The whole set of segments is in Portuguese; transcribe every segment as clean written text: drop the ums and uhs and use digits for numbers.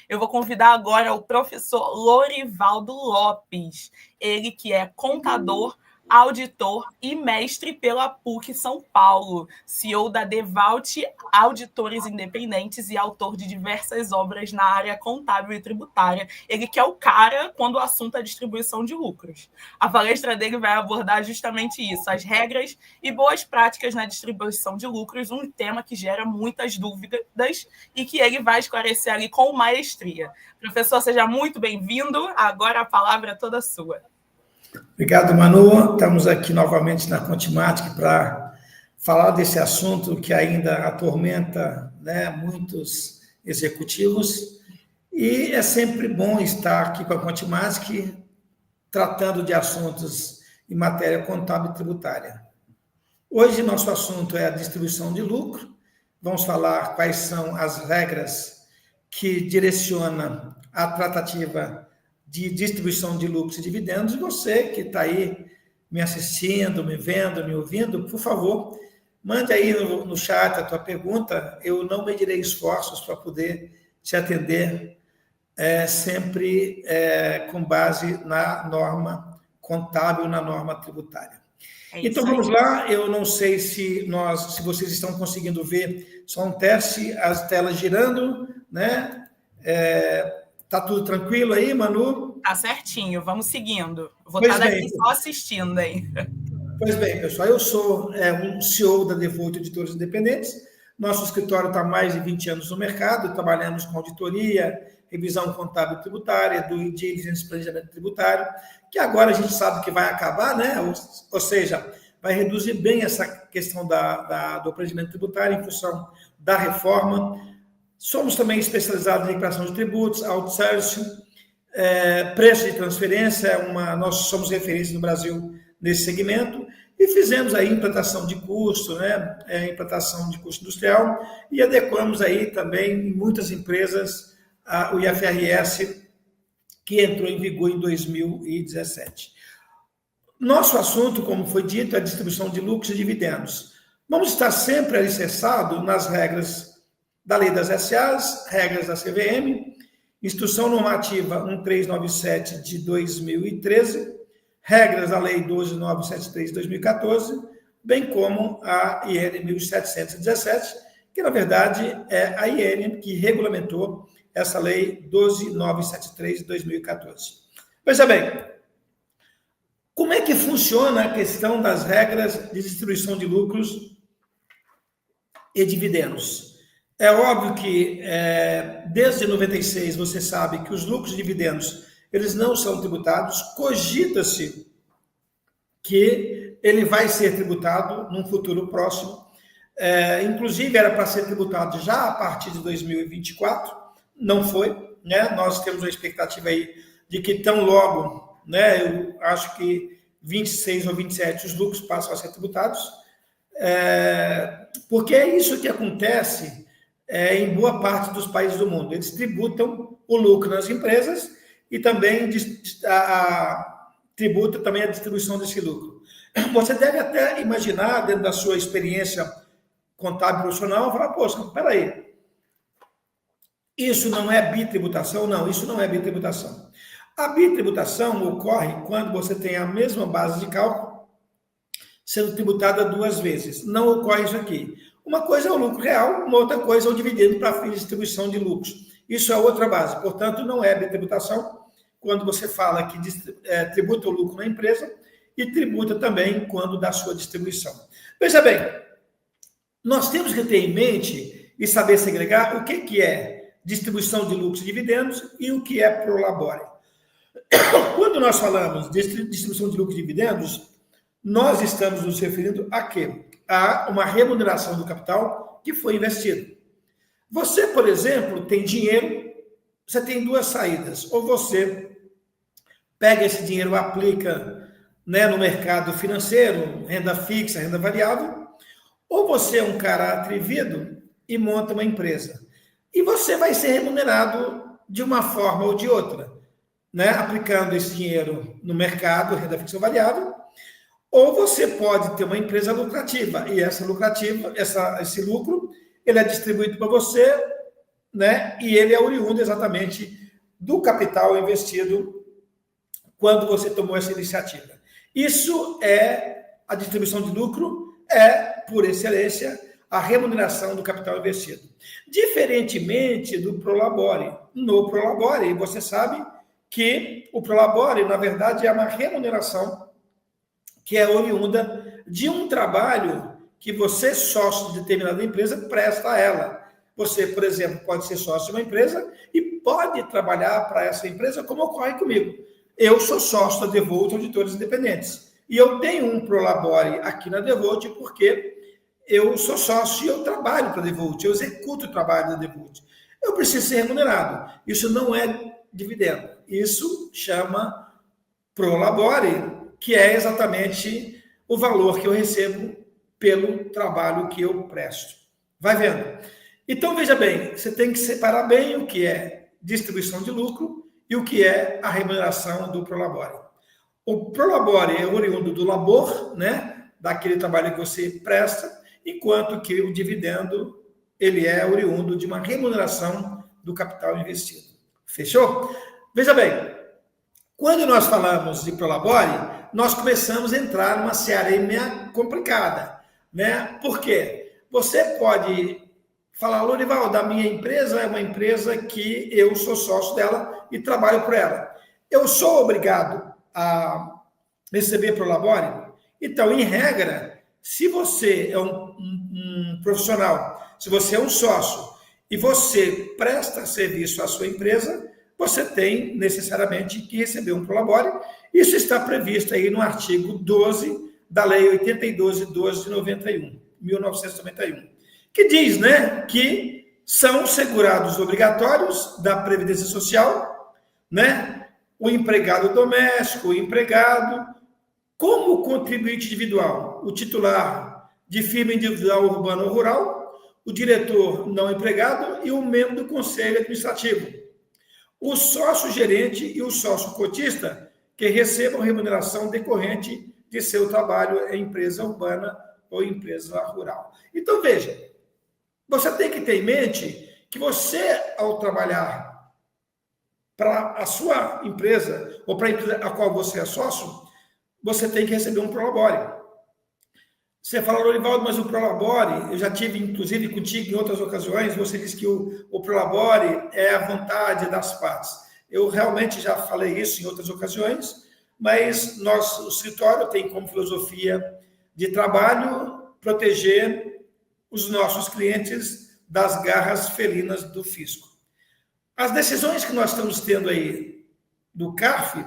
Eu vou convidar agora o professor Lorivaldo Lopes, ele que é contador, auditor e mestre pela PUC São Paulo, CEO da Devalt Auditores Independentes e autor de diversas obras na área contábil e tributária. Ele que é o cara quando o assunto é distribuição de lucros. A palestra dele vai abordar justamente isso, as regras e boas práticas na distribuição de lucros, um tema que gera muitas dúvidas e que ele vai esclarecer ali com maestria. Professor, seja muito bem-vindo. Agora a palavra é toda sua. Obrigado, Manu. Estamos aqui novamente na Contimatic para falar desse assunto que ainda atormenta, né, muitos executivos. E é sempre bom estar aqui com a Contimatic tratando de assuntos em matéria contábil e tributária. Hoje, nosso assunto é a distribuição de lucro. Vamos falar quais são as regras que direcionam a tratativa de distribuição de lucros e dividendos. E você que está aí me assistindo, me vendo, me ouvindo, por favor, mande aí no chat a tua pergunta. Eu não medirei esforços para poder te atender sempre com base na norma contábil, na norma tributária. Então, vamos lá. Eu não sei se vocês estão conseguindo ver, só um teste, as telas girando, né? Tá tudo tranquilo aí, Manu? Tá certinho, vamos seguindo. Vou estar daqui só assistindo aí. Pois bem, pessoal, eu sou um CEO da Devalt Auditores Independentes. Nosso escritório está há mais de 20 anos no mercado, trabalhamos com auditoria, revisão contábil e tributária, due diligence, planejamento tributário, que agora a gente sabe que vai acabar, né? Ou seja, vai reduzir bem essa questão do planejamento tributário em função da reforma. Somos também especializados em recuperação de tributos, outsourcing, preço de transferência, nós somos referência no Brasil nesse segmento, e fizemos aí implantação de custo, né? Implantação de custo industrial, e adequamos aí também em muitas empresas o IFRS, que entrou em vigor em 2017. Nosso assunto, como foi dito, é a distribuição de lucros e dividendos. Vamos estar sempre alicerçados nas regras da Lei das SAs, regras da CVM, Instrução Normativa 1397 de 2013, regras da Lei 12973 de 2014, bem como a IN 1717, que, na verdade, é a IN que regulamentou essa Lei 12973 de 2014. Veja bem, como é que funciona a questão das regras de distribuição de lucros e dividendos? É óbvio que, desde 96, você sabe que os lucros e dividendos, eles não são tributados. Cogita-se que ele vai ser tributado num futuro próximo. Inclusive, era para ser tributado já a partir de 2024, não foi, né? Nós temos uma expectativa aí de que tão logo, né, eu acho que 26 ou 27, os lucros passam a ser tributados, porque é isso que acontece em boa parte dos países do mundo. Eles tributam o lucro nas empresas e também tributa também a distribuição desse lucro. Você deve até imaginar, dentro da sua experiência contábil profissional, falar, poxa, espera aí, isso não é bitributação? Não, isso não é bitributação. A bitributação ocorre quando você tem a mesma base de cálculo sendo tributada duas vezes. Não ocorre isso aqui. Uma coisa é o lucro real, uma outra coisa é o dividendo para fins de distribuição de lucros. Isso é outra base. Portanto, não é bitributação quando você fala que tributa o lucro na empresa e tributa também quando dá sua distribuição. Veja bem, nós temos que ter em mente e saber segregar o que é distribuição de lucros e dividendos e o que é pro labore. Quando nós falamos de distribuição de lucros e dividendos, nós estamos nos referindo a quê? A uma remuneração do capital que foi investido. Você, por exemplo, tem dinheiro, você tem duas saídas. Ou você pega esse dinheiro, aplica, né, no mercado financeiro, renda fixa, renda variável, ou você é um cara atrevido e monta uma empresa. E você vai ser remunerado de uma forma ou de outra, né, aplicando esse dinheiro no mercado, renda fixa ou variável, ou você pode ter uma empresa lucrativa, e esse lucro, ele é distribuído para você né? E ele é oriundo exatamente do capital investido quando você tomou essa iniciativa. Isso é a distribuição de lucro, por excelência, a remuneração do capital investido. Diferentemente do Prolabore. No Prolabore, você sabe que o Prolabore, na verdade, é uma remuneração que é oriunda de um trabalho que você, sócio de determinada empresa, presta a ela. Você, por exemplo, pode ser sócio de uma empresa e pode trabalhar para essa empresa, como ocorre comigo. Eu sou sócio da Devolt Auditores Independentes. E eu tenho um Prolabore aqui na Devolt porque eu sou sócio e eu trabalho para a Devolt, eu executo o trabalho da Devolt. Eu preciso ser remunerado. Isso não é dividendo. Isso chama Prolabore, que é exatamente o valor que eu recebo pelo trabalho que eu presto. Vai vendo? Então, veja bem, você tem que separar bem o que é distribuição de lucro e o que é a remuneração do Prolabore. O Prolabore é oriundo do labor, né? Daquele trabalho que você presta, enquanto que o dividendo ele é oriundo de uma remuneração do capital investido. Fechou? Veja bem, quando nós falamos de Prolabore, nós começamos a entrar numa seara complicada, né? Por quê? Você pode falar, Lorival, a minha empresa é uma empresa que eu sou sócio dela e trabalho por ela. Eu sou obrigado a receber Prolabore? Então, em regra, se você é um profissional, se você é um sócio e você presta serviço à sua empresa, você tem necessariamente que receber um Prolabore. Isso está previsto aí no artigo 12 da Lei 80.12 de 1991, que diz, né, que são segurados obrigatórios da Previdência Social, né, o empregado doméstico, o empregado, como contribuinte individual, o titular de firma individual urbana ou rural, o diretor não empregado e o membro do conselho administrativo, o sócio-gerente e o sócio-cotista que recebam remuneração decorrente de seu trabalho em empresa urbana ou empresa rural. Então, veja, você tem que ter em mente que você, ao trabalhar para a sua empresa ou para a empresa a qual você é sócio, você tem que receber um Prolabore. Você fala, Lorivaldo, mas o Prolabore, eu já tive, inclusive, contigo em outras ocasiões, você disse que o Prolabore é a vontade das partes. Eu realmente já falei isso em outras ocasiões, mas o escritório tem como filosofia de trabalho proteger os nossos clientes das garras felinas do fisco. As decisões que nós estamos tendo aí do CARF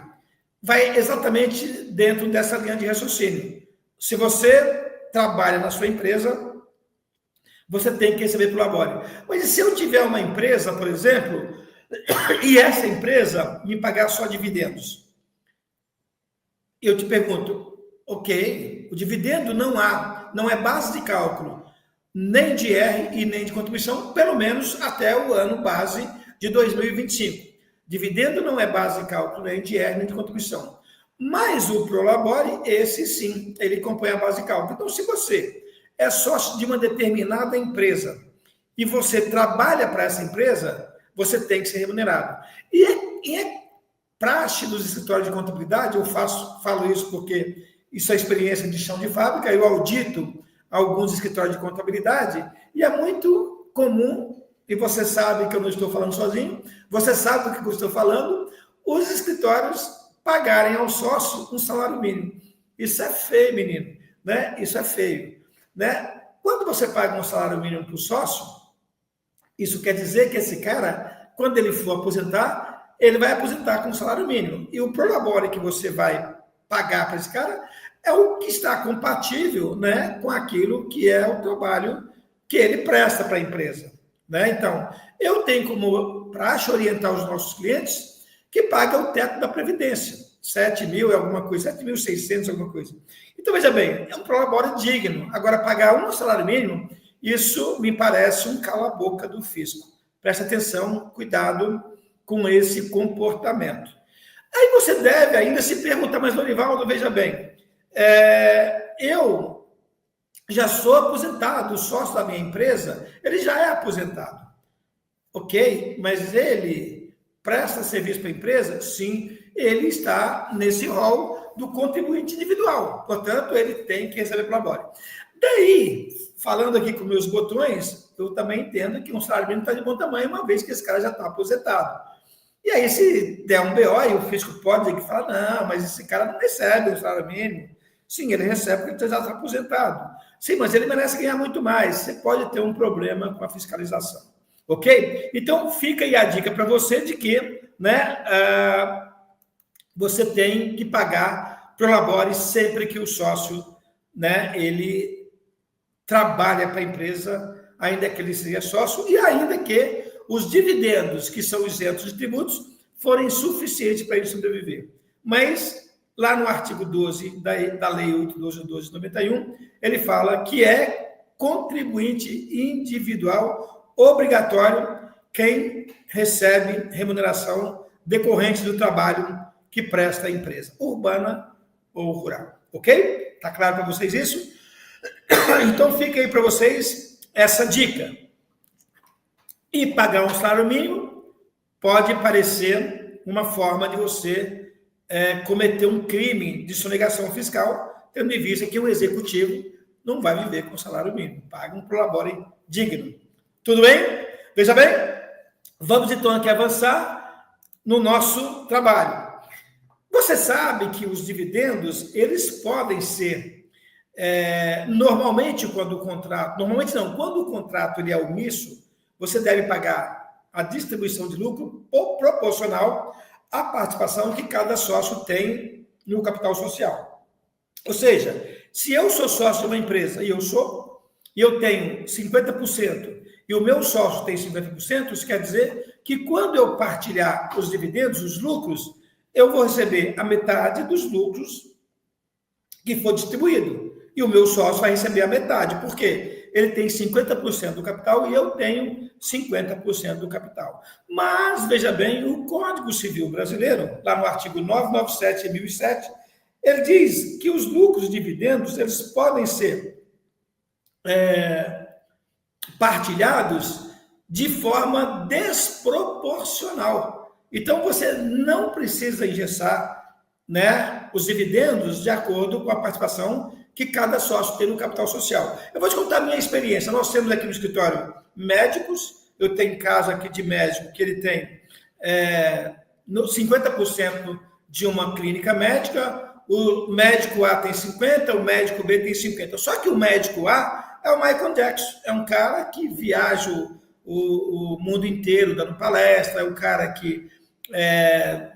vai exatamente dentro dessa linha de raciocínio. Se você trabalha na sua empresa, você tem que receber Prolabore. Mas e se eu tiver uma empresa, por exemplo, e essa empresa me pagar só dividendos? Eu te pergunto, ok, o dividendo não é base de cálculo, nem de R e nem de contribuição, pelo menos até o ano base de 2025. Dividendo não é base de cálculo, nem de R, nem de contribuição. Mas o Prolabore, esse sim, ele compõe a base de cálculo. Então, se você é sócio de uma determinada empresa e você trabalha para essa empresa, você tem que ser remunerado. E é praxe dos escritórios de contabilidade, eu falo isso porque isso é experiência de chão de fábrica, eu audito alguns escritórios de contabilidade e é muito comum, e você sabe que eu não estou falando sozinho, você sabe do que eu estou falando, os escritórios pagarem ao sócio um salário mínimo. Isso é feio, menino, né? Isso é feio, né? Quando você paga um salário mínimo para o sócio, isso quer dizer que esse cara, quando ele for aposentar, ele vai aposentar com um salário mínimo. E o Prolabore que você vai pagar para esse cara é o que está compatível, né, com aquilo que é o trabalho que ele presta para a empresa, né? Então, eu tenho como praxe orientar os nossos clientes que paga o teto da Previdência, 7 mil é alguma coisa, 7.600 alguma coisa. Então, veja bem, é um Prolabore digno. Agora, pagar um salário mínimo, isso me parece um cala-boca do fisco. Presta atenção, cuidado com esse comportamento. Aí você deve ainda se perguntar, mas Lorivaldo, veja bem, eu já sou aposentado, o sócio da minha empresa, ele já é aposentado. Ok, mas ele presta serviço para a empresa? Sim, ele está nesse rol do contribuinte individual. Portanto, ele tem que receber prolabore. Daí, falando aqui com meus botões, eu também entendo que um salário mínimo está de bom tamanho, uma vez que esse cara já está aposentado. E aí, se der um BO, e o fisco pode dizer que fala, não, mas esse cara não recebe um salário mínimo. Sim, ele recebe porque ele já está aposentado. Sim, mas ele merece ganhar muito mais. Você pode ter um problema com a fiscalização. Ok? Então, fica aí a dica para você de que, né, você tem que pagar prolabore sempre que o sócio, né, ele trabalha para a empresa, ainda que ele seja sócio, e ainda que os dividendos, que são isentos de tributos, forem suficientes para ele sobreviver. Mas, lá no artigo 12 da Lei 8.12.12 de 91, ele fala que é contribuinte individual obrigatório quem recebe remuneração decorrente do trabalho que presta a empresa, urbana ou rural. Ok? Está claro para vocês isso? Então, fica aí para vocês essa dica. E pagar um salário mínimo pode parecer uma forma de você cometer um crime de sonegação fiscal, tendo em vista que o executivo não vai viver com salário mínimo. Paga um prolabore digno. Tudo bem? Veja bem, vamos então aqui avançar no nosso trabalho. Você sabe que os dividendos, eles podem ser, normalmente quando o contrato, normalmente não, quando o contrato ele é omisso, você deve pagar a distribuição de lucro proporcional à participação que cada sócio tem no capital social. Ou seja, se eu sou sócio de uma empresa e eu tenho 50% e o meu sócio tem 50%, isso quer dizer que quando eu partilhar os dividendos, os lucros, eu vou receber a metade dos lucros que for distribuído. E o meu sócio vai receber a metade. Por quê? Ele tem 50% do capital e eu tenho 50% do capital. Mas, veja bem, o Código Civil Brasileiro, lá no artigo 997 de 2007, ele diz que os lucros e dividendos eles podem ser partilhados de forma desproporcional. Então, você não precisa engessar, né, os dividendos de acordo com a participação que cada sócio tem no capital social. Eu vou te contar a minha experiência. Nós temos aqui no escritório médicos, eu tenho caso aqui de médico que ele tem 50% de uma clínica médica, o médico A tem 50%, o médico B tem 50%. Só que o médico A é o Michael Jackson, é um cara que viaja o mundo inteiro dando palestra, é um cara que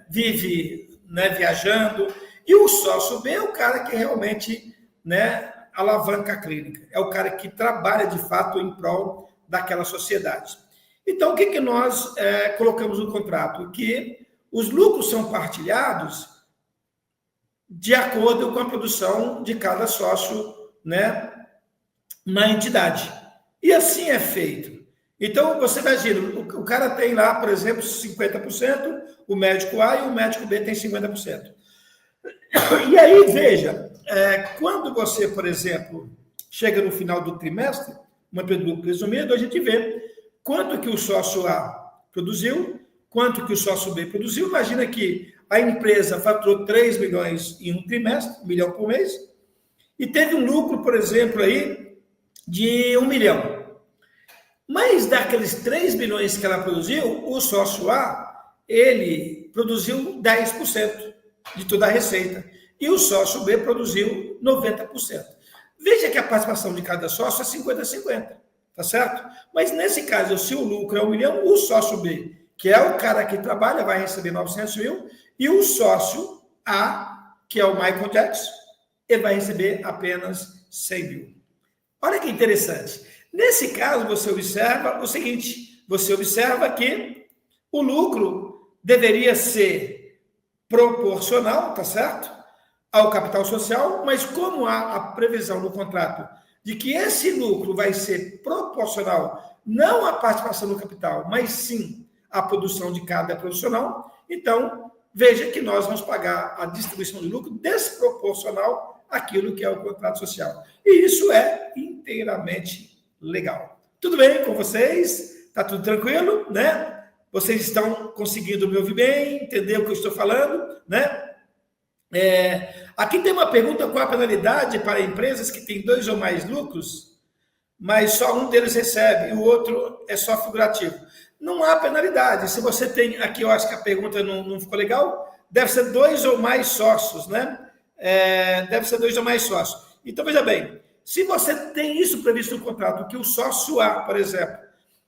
vive, né, viajando, e o sócio B é o cara que realmente, né, alavanca a clínica, é o cara que trabalha de fato em prol daquela sociedade. Então, o que nós colocamos no contrato? Que os lucros são partilhados de acordo com a produção de cada sócio, né, na entidade. E assim é feito. Então, você imagina, o cara tem lá, por exemplo, 50%, o médico A e o médico B tem 50%. E aí, veja, quando você, por exemplo, chega no final do trimestre, uma lucro presumido, a gente vê quanto que o sócio A produziu, quanto que o sócio B produziu. Imagina que a empresa faturou 3 milhões em um trimestre, 1 milhão por mês, e teve um lucro, por exemplo, aí de 1 milhão. Mas daqueles 3 milhões que ela produziu, o sócio A, ele produziu 10% de toda a receita. E o sócio B produziu 90%. Veja que a participação de cada sócio é 50-50, tá certo? Mas nesse caso, se o lucro é 1 milhão, o sócio B, que é o cara que trabalha, vai receber 900 mil, e o sócio A, que é o Michael Jackson, ele vai receber apenas 100 mil. Olha que interessante. Nesse caso, você observa o seguinte, você observa que o lucro deveria ser proporcional, tá certo? Ao capital social, mas como há a previsão no contrato de que esse lucro vai ser proporcional não à participação no capital, mas sim à produção de cada profissional, então veja que nós vamos pagar a distribuição de lucro desproporcional àquilo que é o contrato social. E isso é inteiramente legal. Tudo bem com vocês? Está tudo tranquilo, né? Vocês estão conseguindo me ouvir bem, entender o que eu estou falando, né? Aqui tem uma pergunta: qual a penalidade para empresas que têm 2 ou mais lucros, mas só um deles recebe e o outro é só figurativo? Não há penalidade. Se você tem, aqui eu acho que a pergunta não ficou legal, deve ser 2 ou mais sócios, né? Deve ser 2 ou mais sócios. Então, veja bem, se você tem isso previsto no contrato, que o sócio A, por exemplo,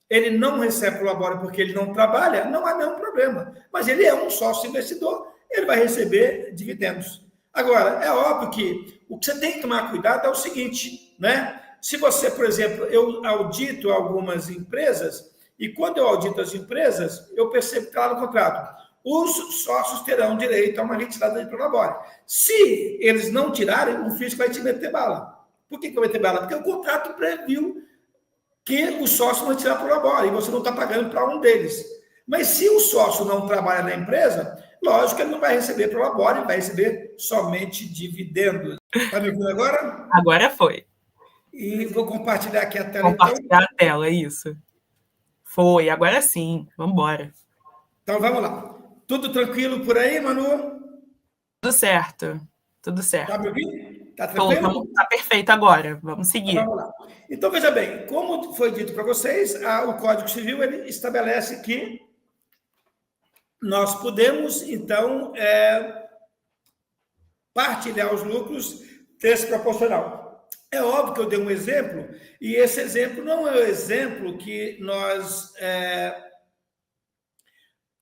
ele não recebe prolabore porque ele não trabalha, não há nenhum problema. Mas ele é um sócio investidor, ele vai receber dividendos. Agora, é óbvio que o que você tem que tomar cuidado é o seguinte, né? Se você, por exemplo, eu audito algumas empresas, e quando eu audito as empresas, eu percebo que está lá no contrato: os sócios terão direito a uma retirada de prolabore. Se eles não tirarem, o fisco vai te meter bala. Por que vai meter bala? Porque o contrato previu que o sócio vai tirar prolabore, e você não está pagando para um deles. Mas se o sócio não trabalha na empresa, lógico que ele não vai receber prolabore, vai receber somente dividendos. Está me ouvindo agora? Agora foi. E vou compartilhar aqui a tela. Compartilhar a tela, isso. Foi, agora sim, vamos embora. Então, vamos lá. Tudo tranquilo por aí, Manu? Tudo certo, tudo certo. Está me ouvindo? Está tranquilo? Está perfeito agora, vamos seguir. Então, vamos lá. Então, veja bem, como foi dito para vocês, o Código Civil ele estabelece que nós podemos, então, partilhar os lucros desproporcional. É óbvio que eu dei um exemplo, e esse exemplo não é o exemplo que nós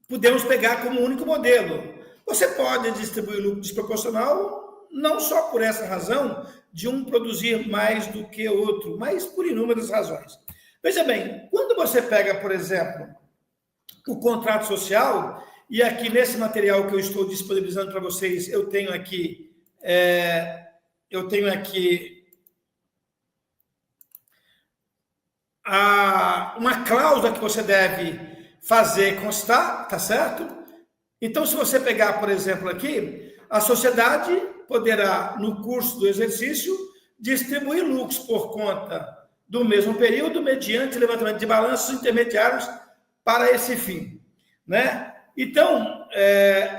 podemos pegar como único modelo. Você pode distribuir lucro desproporcional não só por essa razão de um produzir mais do que o outro, mas por inúmeras razões. Veja bem, quando você pega, por exemplo, o contrato social, e aqui nesse material que eu estou disponibilizando para vocês, eu tenho aqui uma cláusula que você deve fazer constar, tá certo? Então, se você pegar, por exemplo, aqui, a sociedade poderá, no curso do exercício, distribuir lucros por conta do mesmo período, mediante levantamento de balanços intermediários para esse fim, né? Então,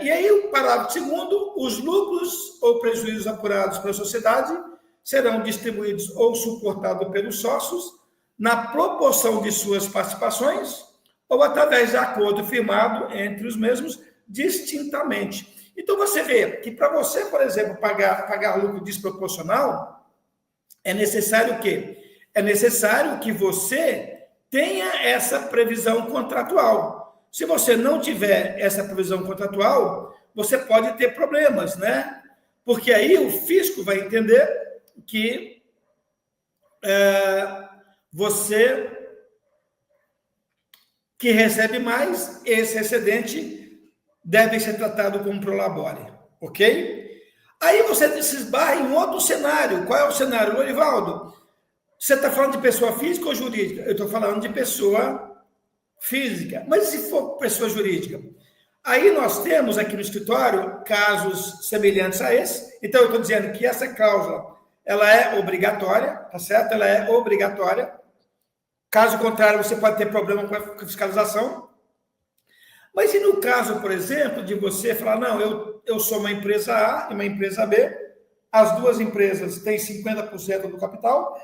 e aí o parágrafo 2º, os lucros ou prejuízos apurados pela sociedade serão distribuídos ou suportados pelos sócios na proporção de suas participações ou através de acordo firmado entre os mesmos distintamente. Então, você vê que para você, por exemplo, pagar lucro desproporcional, é necessário o quê? É necessário que você tenha essa previsão contratual. Se você não tiver essa previsão contratual, você pode ter problemas, né? Porque aí o fisco vai entender que você que recebe mais, esse excedente deve ser tratado como prolabore, ok? Aí você se esbarra em outro cenário. Qual é o cenário, Lorivaldo? Você está falando de pessoa física ou jurídica? Eu estou falando de pessoa física. Mas e se for pessoa jurídica? Aí nós temos aqui no escritório casos semelhantes a esse. Então, eu estou dizendo que essa cláusula ela é obrigatória, tá certo? Ela é obrigatória. Caso contrário, você pode ter problema com a fiscalização. Mas e no caso, por exemplo, de você falar, não, eu sou uma empresa A e uma empresa B, as duas empresas têm 50% do capital,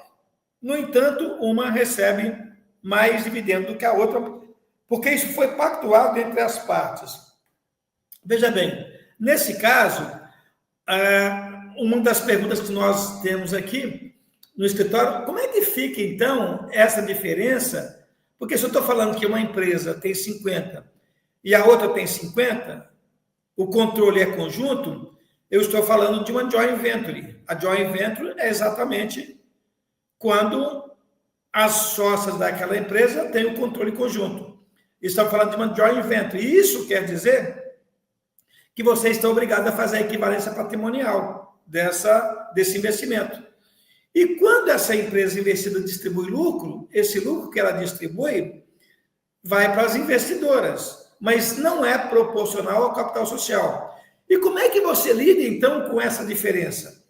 no entanto, uma recebe mais dividendo do que a outra, porque isso foi pactuado entre as partes. Veja bem, nesse caso, uma das perguntas que nós temos aqui no escritório, como é que fica, então, essa diferença? Porque se eu estou falando que uma empresa tem 50% e a outra tem 50%, o controle é conjunto, eu estou falando de uma joint venture. A joint venture é exatamente quando as sócias daquela empresa têm o controle conjunto. Estamos falando de uma joint venture. E isso quer dizer que você está obrigado a fazer a equivalência patrimonial desse investimento. E quando essa empresa investida distribui lucro, esse lucro que ela distribui vai para as investidoras, mas não é proporcional ao capital social. E como é que você lida, então, com essa diferença?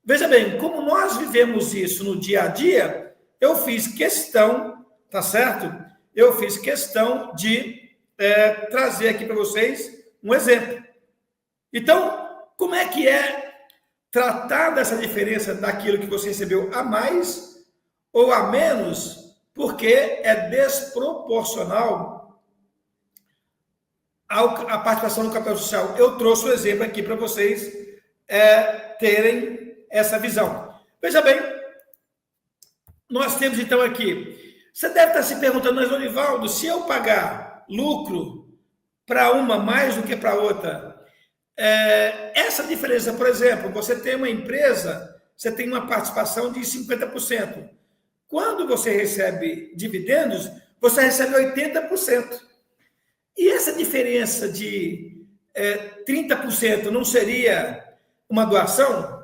Veja bem, como nós vivemos isso no dia a dia, eu fiz questão, tá certo? eu fiz questão de trazer aqui para vocês um exemplo. Então, como é que é tratar dessa diferença daquilo que você recebeu a mais ou a menos, porque é desproporcional à participação no capital social? Eu trouxe o exemplo aqui para vocês terem essa visão. Veja bem, nós temos então aqui, você deve estar se perguntando, mas Lorivaldo, se eu pagar lucro para uma mais do que para outra, essa diferença, por exemplo, você tem uma empresa, você tem uma participação de 50%. Quando você recebe dividendos, você recebe 80%. E essa diferença de 30% não seria uma doação?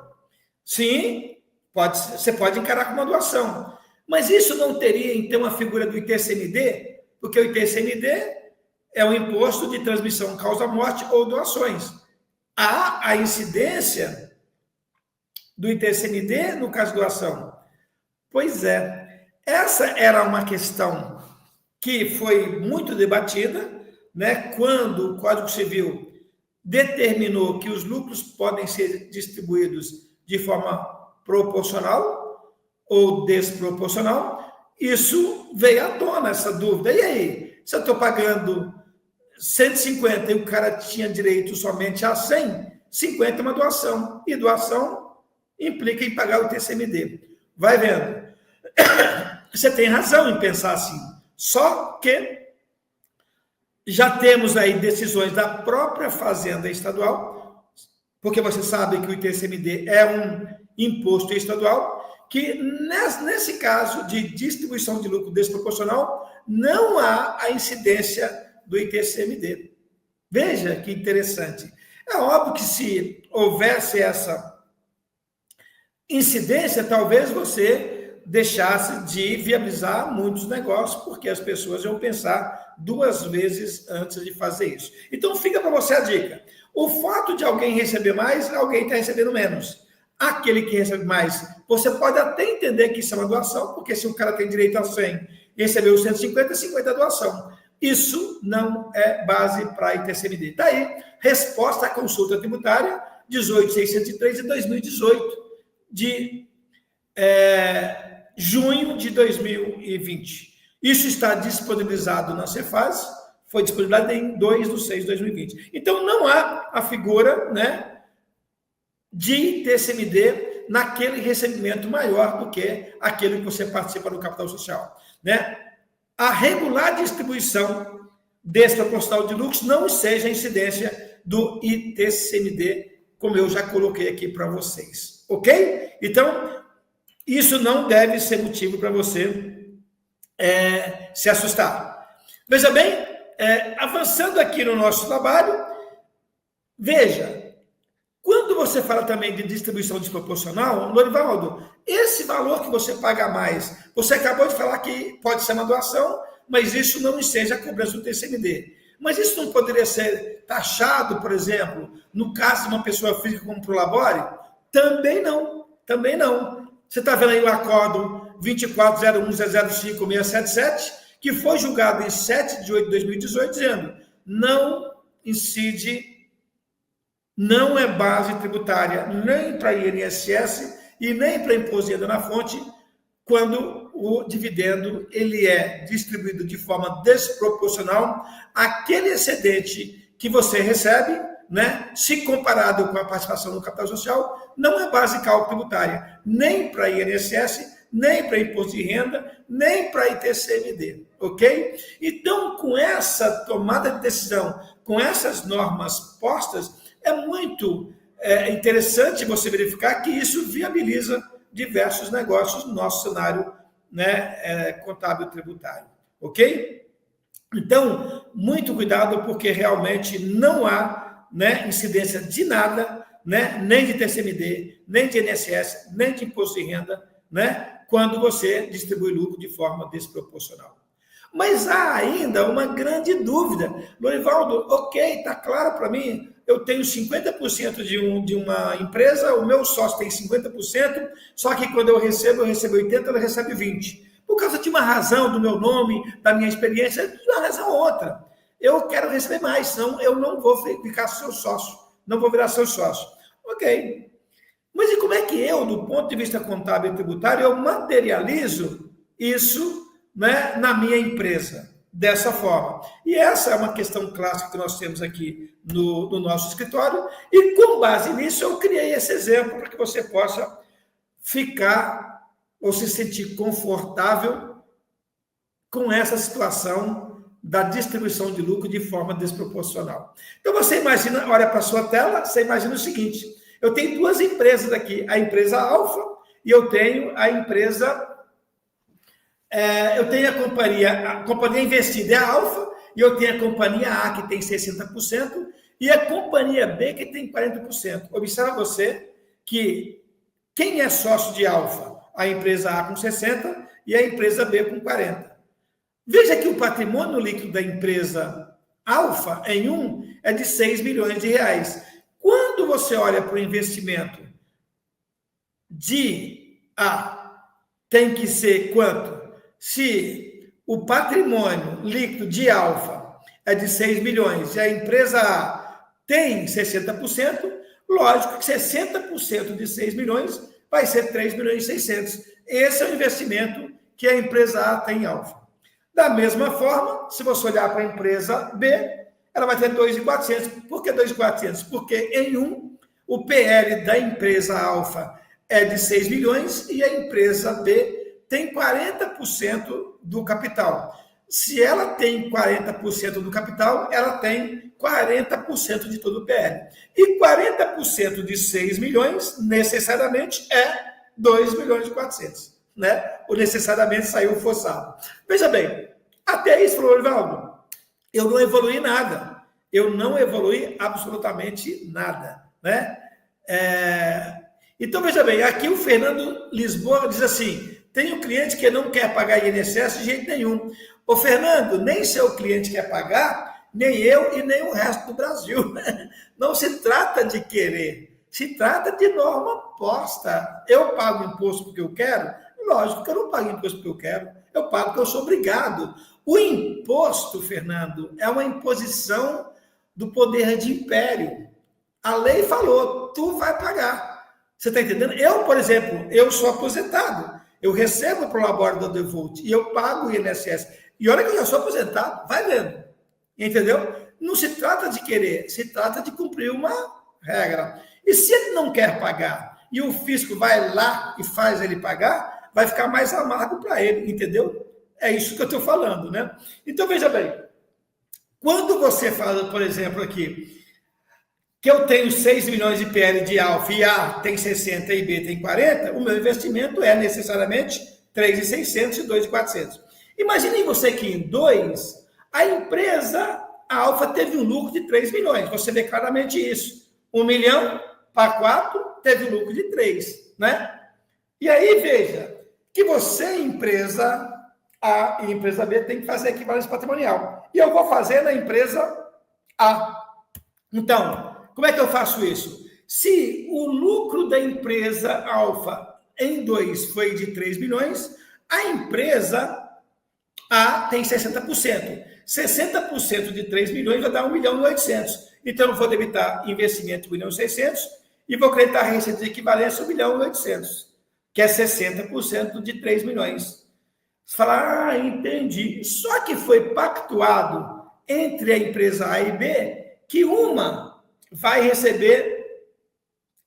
Sim, você pode encarar como uma doação. Mas isso não teria, então, a figura do ITCMD? Porque o ITCMD é um imposto de transmissão causa-morte ou doações. Há a incidência do ITCMD no caso de doação? Pois é. Essa era uma questão que foi muito debatida, né, quando o Código Civil determinou que os lucros podem ser distribuídos de forma proporcional ou desproporcional. Isso veio à tona, essa dúvida. E aí, se eu estou pagando 150 e o cara tinha direito somente a 100, 50 é uma doação. E doação implica em pagar o TCMD. Vai vendo. Você tem razão em pensar assim. Só que já temos aí decisões da própria Fazenda Estadual, porque você sabe que o ITCMD é um imposto estadual, que nesse caso de distribuição de lucro desproporcional, não há a incidência do ITCMD. Veja que interessante. É óbvio que se houvesse essa incidência, talvez você deixasse de viabilizar muitos negócios, porque as pessoas iam pensar duas vezes antes de fazer isso. Então, fica para você a dica. O fato de alguém receber mais, alguém está recebendo menos. Aquele que recebe mais, você pode até entender que isso é uma doação, porque se o cara tem direito a 100 e recebeu 150, 50 é doação. Isso não é base para ITCMD. Está aí, resposta à consulta tributária 18.603 de 2018, de junho de 2020. Isso está disponibilizado na Cefaz, foi disponibilizado em 2/6/2020. Então, não há a figura, né, de ITCMD naquele recebimento maior do que aquele que você participa do capital social, né? A regular distribuição desproporcional de lucros não seja a incidência do ITCMD, como eu já coloquei aqui para vocês, ok? Então, isso não deve ser motivo para você se assustar. Veja bem, avançando aqui no nosso trabalho, veja, quando você fala também de distribuição desproporcional, Lorivaldo, esse valor que você paga mais, você acabou de falar que pode ser uma doação, mas isso não enseja a cobrança do TCMD. Mas isso não poderia ser taxado, por exemplo, no caso de uma pessoa física como Prolabore? Também não, também não. Você está vendo aí o acórdão 24.01005.677, que foi julgado em 7 de 8 de 2018, dizendo não incide, não é base tributária nem para INSS e nem para imposto de renda na fonte, quando o dividendo ele é distribuído de forma desproporcional àquele excedente que você recebe, né? Se comparado com a participação no capital social, não é base de cálculo tributária, nem para INSS, nem para imposto de renda, nem para ITCMD, ok? Então, com essa tomada de decisão, com essas normas postas, é muito interessante você verificar que isso viabiliza diversos negócios no nosso cenário, né, contábil tributário, ok? Então, muito cuidado, porque realmente não há, né, incidência de nada, né, nem de TCMD, nem de INSS, nem de imposto de renda, né, quando você distribui lucro de forma desproporcional. Mas há ainda uma grande dúvida. Lorivaldo, ok, está claro para mim, eu tenho 50% de uma empresa, o meu sócio tem 50%, só que quando eu recebo 80%, ele recebe 20%. Por causa de uma razão, do meu nome, da minha experiência, de uma razão ou outra. Eu quero receber mais, senão eu não vou ficar seu sócio, não vou virar seu sócio. Ok. Mas e como é que eu, do ponto de vista contábil e tributário, eu materializo isso, né, na minha empresa? Dessa forma. E essa é uma questão clássica que nós temos aqui no nosso escritório, e com base nisso eu criei esse exemplo para que você possa ficar ou se sentir confortável com essa situação da distribuição de lucro de forma desproporcional. Então você imagina, olha para a sua tela, você imagina o seguinte: eu tenho duas empresas aqui, a empresa Alfa e eu tenho a empresa, eu tenho a companhia investida é a Alfa, e eu tenho a companhia A que tem 60% e a companhia B que tem 40%. Observa você que quem é sócio de Alfa? A empresa A com 60% e a empresa B com 40%. Veja que o patrimônio líquido da empresa Alfa, em é de 6 milhões de reais. Quando você olha para o investimento de A, tem que ser quanto? Se o patrimônio líquido de Alfa é de 6 milhões e a empresa A tem 60%, lógico que 60% de 6 milhões vai ser 3 milhões e 600. Esse é o investimento que a empresa A tem em Alfa. Da mesma forma, se você olhar para a empresa B, ela vai ter 2.400. Por que 2.400? Porque em o PL da empresa Alfa é de 6 milhões e a empresa B tem 40% do capital. Se ela tem 40% do capital, ela tem 40% de todo o PL. E 40% de 6 milhões, necessariamente, é 2 milhões e 400. Né? Ou necessariamente saiu forçado. Veja bem, até isso, Florivaldo, eu não evoluí nada. Eu não evoluí absolutamente nada. Né? Então, veja bem, aqui o Fernando Lisboa diz assim: tem um cliente que não quer pagar INSS de jeito nenhum. Ô, Fernando, nem seu cliente quer pagar, nem eu e nem o resto do Brasil. Não se trata de querer, se trata de norma posta. Eu pago imposto porque eu quero? Lógico que eu não pago imposto porque eu quero, eu pago porque eu sou obrigado. O imposto, Fernando, é uma imposição do poder de império. A lei falou, tu vai pagar. Você está entendendo? Eu, por exemplo, eu sou aposentado, eu recebo para o labore do Devolt e eu pago o INSS. E olha que eu já sou aposentado, vai vendo. Entendeu? Não se trata de querer, se trata de cumprir uma regra. E se ele não quer pagar e o fisco vai lá e faz ele pagar, vai ficar mais amargo para ele, entendeu? É isso que eu estou falando, né? Então, veja bem, quando você fala, por exemplo, aqui, que eu tenho 6 milhões de PL de Alfa e A tem 60 e B tem 40, o meu investimento é necessariamente 3.600 e 2.400. Imaginem você que em 2, a empresa a Alfa teve um lucro de 3 milhões. Você vê claramente isso. 1 milhão para 4, teve um lucro de 3, né? E aí, veja, que você, empresa A e empresa B, tem que fazer equivalência patrimonial. E eu vou fazer na empresa A. Então, como é que eu faço isso? Se o lucro da empresa Alfa em 2 foi de 3 milhões, a empresa A tem 60%. 60% de 3 milhões vai dar 1 milhão e 800. Então, eu vou debitar investimento 1 milhão e 600 e vou creditar a receita de equivalência 1 milhão e 800, que é 60% de 3 milhões. Você fala, entendi. Só que foi pactuado entre a empresa A e B que uma vai receber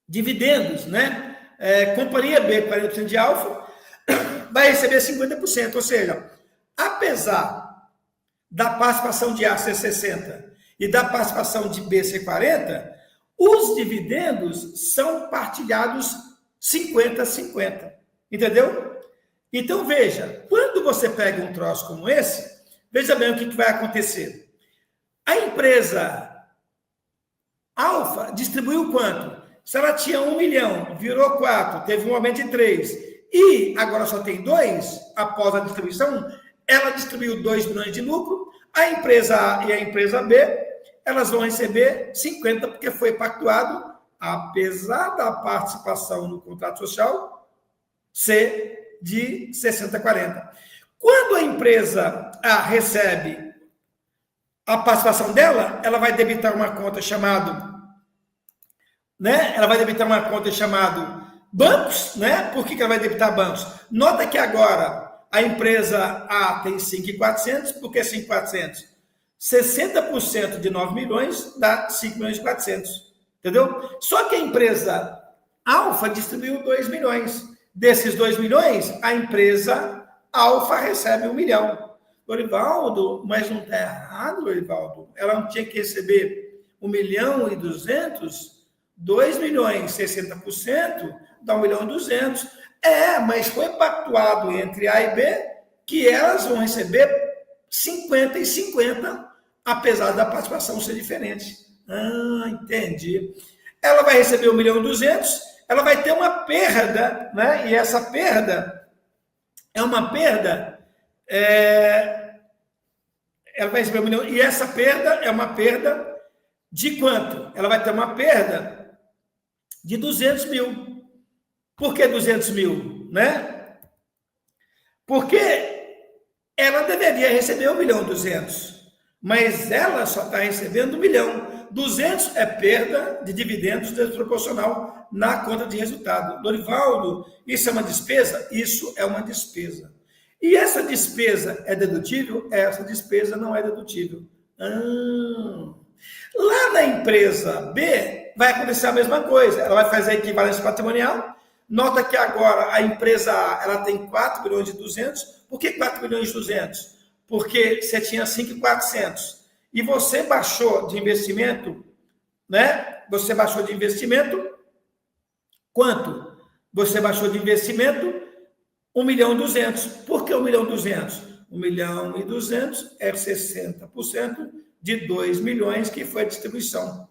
dividendos, né? Companhia B, 40% de Alfa, vai receber 50%. Ou seja, apesar da participação de A ser 60% e da participação de B ser 40%, os dividendos são partilhados 50-50. Entendeu? Então, veja, quando você pega um troço como esse, veja bem o que vai acontecer. A empresa Alfa distribuiu quanto? Se ela tinha 1 milhão, virou 4, teve um aumento de 3, e agora só tem 2, após a distribuição, ela distribuiu 2 milhões de lucro, a empresa A e a empresa B, elas vão receber 50, porque foi pactuado, apesar da participação no contrato social ser de 60-40. Quando a empresa A recebe a participação dela, ela vai debitar uma conta chamada, né? Ela vai debitar uma conta chamada bancos, né? Por que ela vai debitar bancos? Nota que agora a empresa A tem 5.400, por que 5.400? 60% de 9 milhões dá 5 milhões e 400, entendeu? Só que a empresa Alfa distribuiu 2 milhões. Desses 2 milhões, a empresa Alfa recebe 1 milhão. Lorivaldo, mas não está errado, Lorivaldo. Ela não tinha que receber 1 milhão e 200? 2 milhões, 60%, dá 1 milhão e 200. Mas foi pactuado entre A e B que elas vão receber 50 e 50, apesar da participação ser diferente. Entendi. Ela vai receber 1 milhão e 200, ela vai ter uma perda, né? E essa perda é uma perda. Ela vai receber 1 milhão, e essa perda é uma perda de quanto? Ela vai ter uma perda de 200 mil. Por que 200 mil? Né? Porque ela deveria receber 1 milhão e 200, mas ela só está recebendo 1 milhão. 200 é perda de dividendos desproporcional na conta de resultado. Lorivaldo, isso é uma despesa? Isso é uma despesa. E essa despesa é dedutível? Essa despesa não é dedutível. Lá na empresa B, vai acontecer a mesma coisa. Ela vai fazer a equivalência patrimonial. Nota que agora a empresa A ela tem 4 milhões e 200. Por que 4 milhões e 200? Porque você tinha 5.400. E você baixou de investimento, né? Você baixou de investimento quanto? Você baixou de investimento 1 milhão e 200. Por que 1 milhão e 200? 1 milhão e 200 é 60% de 2 milhões que foi a distribuição.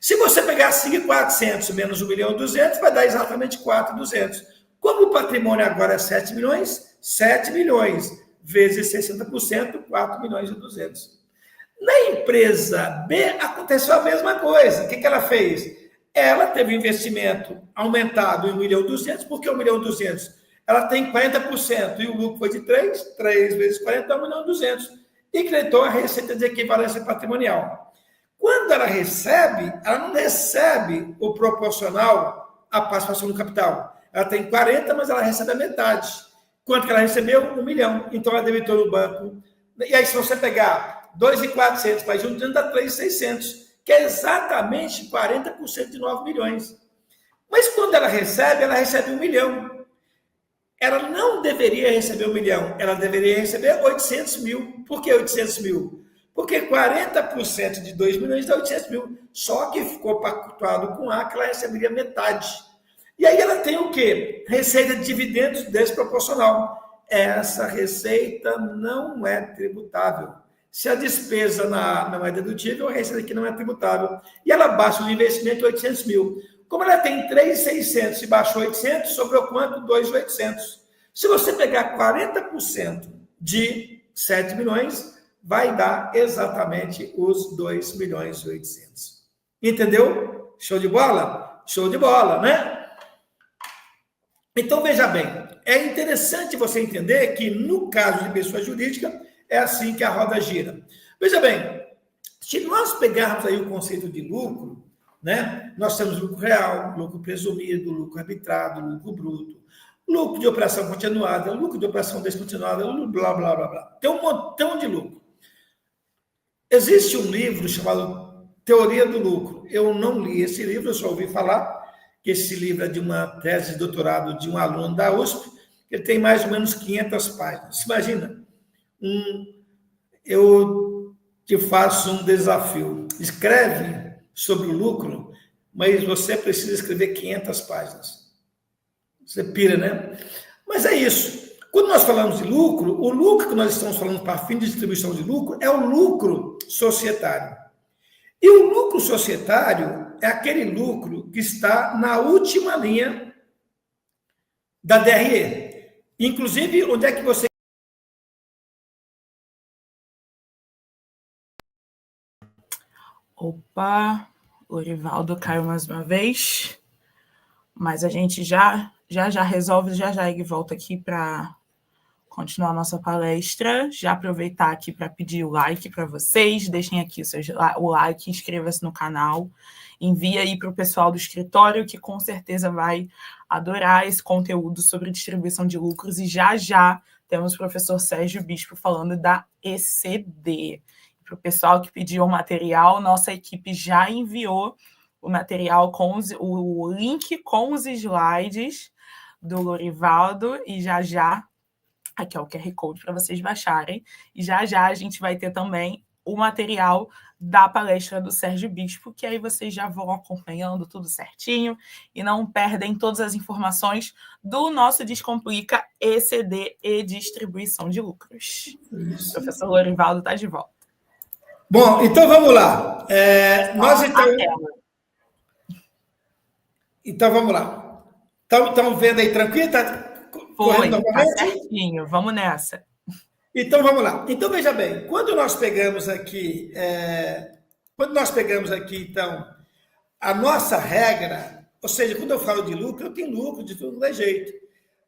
Se você pegar 5.400 menos 1 milhão e 200, vai dar exatamente 4.200. Como o patrimônio agora é 7 milhões, 7 milhões vezes 60%, 4 milhões e 200. Na empresa B, aconteceu a mesma coisa. O que ela fez? Ela teve investimento aumentado em 1 milhão e 200, porque 1 milhão e 200, ela tem 40%, e o lucro foi de 3 vezes 40, 1 milhão e 200, e creditou a receita de equivalência patrimonial. Quando ela recebe, ela não recebe o proporcional à participação no capital. Ela tem 40, mas ela recebe a metade. Quanto que ela recebeu? 1 milhão. Então, ela debitou no banco. E aí, se você pegar 2.400 mais 1, dá 3.600, que é exatamente 40% de 9 milhões. Mas quando ela recebe 1 milhão. Ela não deveria receber 1 milhão, ela deveria receber 800 mil. Por que 800 mil? Porque 40% de 2 milhões dá 800 mil. Só que ficou pactuado com A que ela receberia metade. E aí ela tem o quê? Receita de dividendos desproporcional. Essa receita não é tributável. Se a despesa não é dedutível, a receita aqui não é tributável. E ela baixa o investimento 800 mil. Como ela tem 3.600 e baixou 800, sobrou quanto? 2.800. Se você pegar 40% de 7 milhões, vai dar exatamente os 2 milhões e 800. Entendeu? Show de bola? Show de bola, né? Então, veja bem, é interessante você entender que, no caso de pessoa jurídica, é assim que a roda gira. Veja bem, se nós pegarmos aí o conceito de lucro, né, nós temos lucro real, lucro presumido, lucro arbitrado, lucro bruto, lucro de operação continuada, lucro de operação descontinuada, blá, blá, blá, blá. Tem um montão de lucro. Existe um livro chamado Teoria do Lucro. Eu não li esse livro, eu só ouvi falar que esse livro é de uma tese de doutorado de um aluno da USP, ele tem mais ou menos 500 páginas. Imagina, eu te faço um desafio. Escreve sobre o lucro, mas você precisa escrever 500 páginas. Você pira, né? Mas é isso. Quando nós falamos de lucro, o lucro que nós estamos falando para fim de distribuição de lucro é o lucro societário. E o lucro societário é aquele lucro que está na última linha da DRE. Inclusive, onde é que você... Opa, o Lorivaldo caiu mais uma vez, mas a gente já resolve, já ele volta aqui para continuar nossa palestra, já aproveitar aqui para pedir o like para vocês, deixem aqui o like, inscreva-se no canal, envie aí para o pessoal do escritório, que com certeza vai adorar esse conteúdo sobre distribuição de lucros, e já temos o professor Sérgio Bispo falando da ECD. Para o pessoal que pediu o material, nossa equipe já enviou o material com o link com os slides do Lorivaldo, e já aqui é o QR Code para vocês baixarem, e já a gente vai ter também o material da palestra do Sérgio Bispo, que aí vocês já vão acompanhando tudo certinho e não perdem todas as informações do nosso Descomplica ECD e distribuição de lucros. O professor Lorivaldo está de volta. Bom, então vamos lá. Então vamos lá. Estão vendo aí tranquilo? Foi, tá certinho. Vamos nessa. Então, vamos lá. Então, veja bem, quando nós pegamos aqui, então, a nossa regra, ou seja, quando eu falo de lucro, eu tenho lucro de tudo de jeito,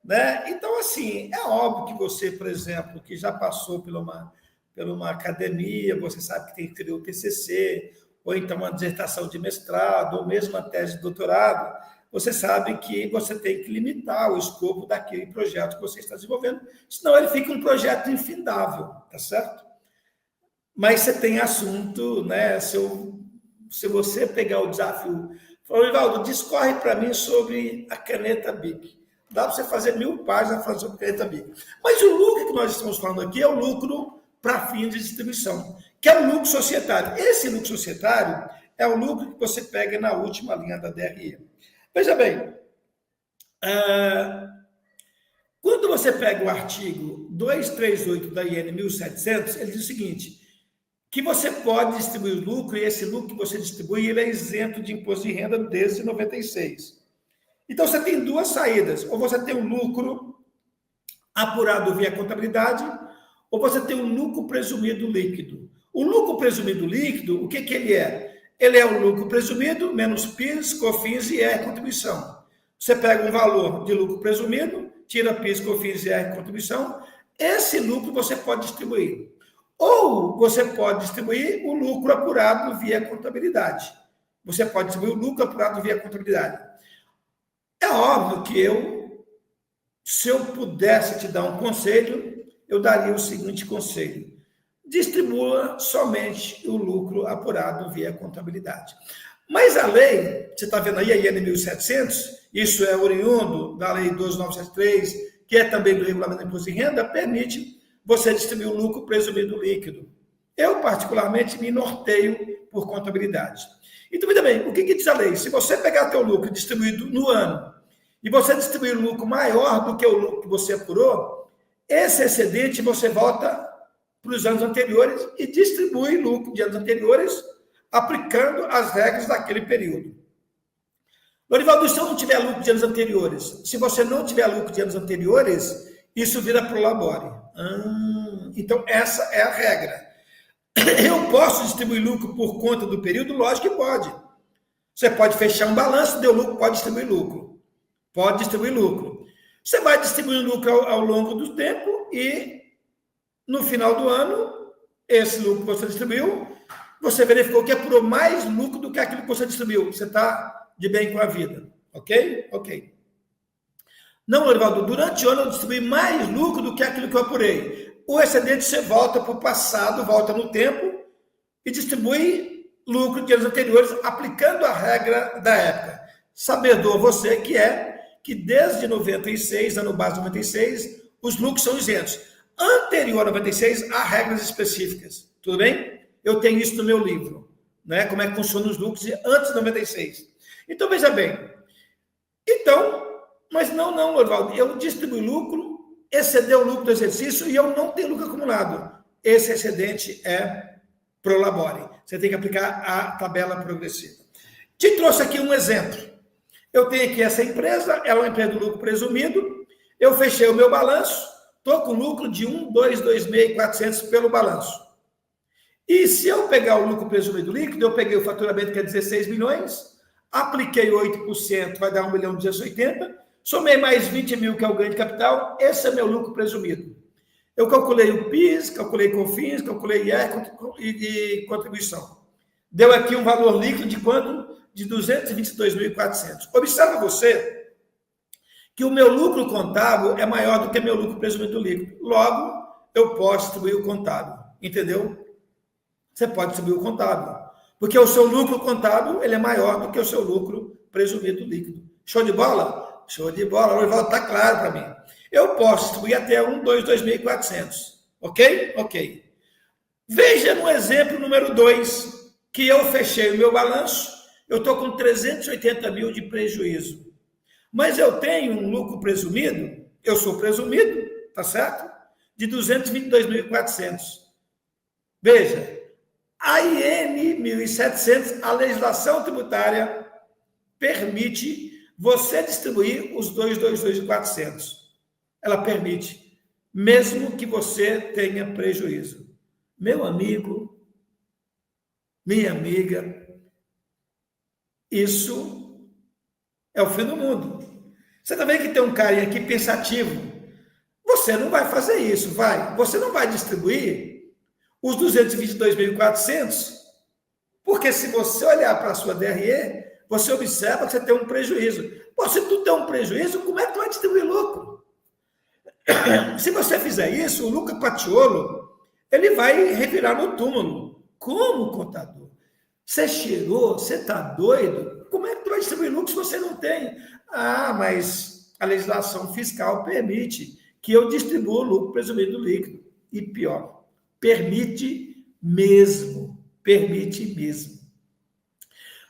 né? Então, assim, é óbvio que você, por exemplo, que já passou por uma academia, você sabe que tem que ter o TCC, ou então uma dissertação de mestrado, ou mesmo uma tese de doutorado, você sabe que você tem que limitar o escopo daquele projeto que você está desenvolvendo, senão ele fica um projeto infindável, tá certo? Mas você tem assunto, né? Se você pegar o desafio, falar, Lorivaldo, discorre para mim sobre a caneta Bic. Dá para você fazer 1000 páginas falando sobre a caneta Bic. Mas o lucro que nós estamos falando aqui é o lucro para fins de distribuição, que é o lucro societário. Esse lucro societário é o lucro que você pega na última linha da DRE. Veja bem, quando você pega o artigo 238 da IN 1700, ele diz o seguinte, que você pode distribuir lucro, e esse lucro que você distribui, ele é isento de imposto de renda desde 96. Então, você tem duas saídas, ou você tem um lucro apurado via contabilidade, ou você tem um lucro presumido líquido. O lucro presumido líquido, o que ele é? Ele é o lucro presumido, menos PIS, COFINS e IR contribuição. Você pega um valor de lucro presumido, tira PIS, COFINS e IR contribuição, esse lucro você pode distribuir. Ou você pode distribuir o lucro apurado via contabilidade. Você pode distribuir o lucro apurado via contabilidade. É óbvio que se eu pudesse te dar um conselho, eu daria o seguinte conselho. Distribua somente o lucro apurado via contabilidade. Mas a lei, você está vendo aí a IN 1700, isso é oriundo da lei 12973, que é também do regulamento do imposto de renda, permite você distribuir o lucro presumido líquido. Eu, particularmente, me norteio por contabilidade. Então, veja bem, o que diz a lei? Se você pegar teu lucro distribuído no ano e você distribuir um lucro maior do que o lucro que você apurou, esse excedente você volta para os anos anteriores e distribui lucro de anos anteriores, aplicando as regras daquele período. Lorivaldo, se eu não tiver lucro de anos anteriores, se você não tiver lucro de anos anteriores, isso vira pro labore. Então, essa é a regra. Eu posso distribuir lucro por conta do período? Lógico que pode. Você pode fechar um balanço, deu lucro, pode distribuir lucro. Pode distribuir lucro. Você vai distribuir lucro ao longo do tempo e no final do ano, esse lucro que você distribuiu, você verificou que apurou mais lucro do que aquilo que você distribuiu. Você está de bem com a vida. Ok? Ok. Não, Lorivaldo, durante o ano eu distribuí mais lucro do que aquilo que eu apurei. O excedente você volta para o passado, volta no tempo e distribui lucro de anos anteriores, aplicando a regra da época. Sabedor você que desde 96, ano base 96, os lucros são isentos. Anterior a 96, há regras específicas. Tudo bem? Eu tenho isso no meu livro, né? Como é que funcionam os lucros antes de 96. Então, veja bem. Mas não, Lorivaldo, eu distribuo lucro, excedeu o lucro do exercício e eu não tenho lucro acumulado. Esse excedente é pro labore. Você tem que aplicar a tabela progressiva. Te trouxe aqui um exemplo. Eu tenho aqui essa empresa, ela é uma empresa do lucro presumido, eu fechei o meu balanço, estou com lucro de 1.226.400 pelo balanço. E se eu pegar o lucro presumido líquido, eu peguei o faturamento que é 16 milhões, apliquei 8%, vai dar 1.280.000, somei mais 20 mil, que é o ganho de capital, esse é meu lucro presumido. Eu calculei o PIS, calculei COFINS, calculei IR e contribuição. Deu aqui um valor líquido de quanto? De 222.400. Observa você que o meu lucro contábil é maior do que meu lucro presumido líquido. Logo, eu posso distribuir o contábil. Entendeu? Você pode distribuir o contábil. Porque o seu lucro contábil ele é maior do que o seu lucro presumido líquido. Show de bola? Show de bola. O Rivaldo está claro para mim. Eu posso distribuir até 2.400. Ok? Ok. Veja no exemplo número 2, que eu fechei o meu balanço, eu estou com 380 mil de prejuízo. Mas eu tenho um lucro presumido, eu sou presumido, tá certo? De 222.400. Veja, a IN 1.700, a legislação tributária permite você distribuir os 222.400. Ela permite, mesmo que você tenha prejuízo. Meu amigo, minha amiga, isso é o fim do mundo. Você também que tem um carinha aqui pensativo, você não vai fazer isso, vai? Você não vai distribuir os 222.400, porque se você olhar para a sua DRE, você observa que você tem um prejuízo. Pô, se tu tem um prejuízo, como é que tu vai distribuir lucro? Se você fizer isso, o Luca Patiolo, ele vai revirar no túmulo. Como, contador? Você cheirou? Você está doido? Como é que tu vai distribuir lucro se você não tem? Ah, mas a legislação fiscal permite que eu distribua o lucro presumido líquido. E pior, permite mesmo. Permite mesmo.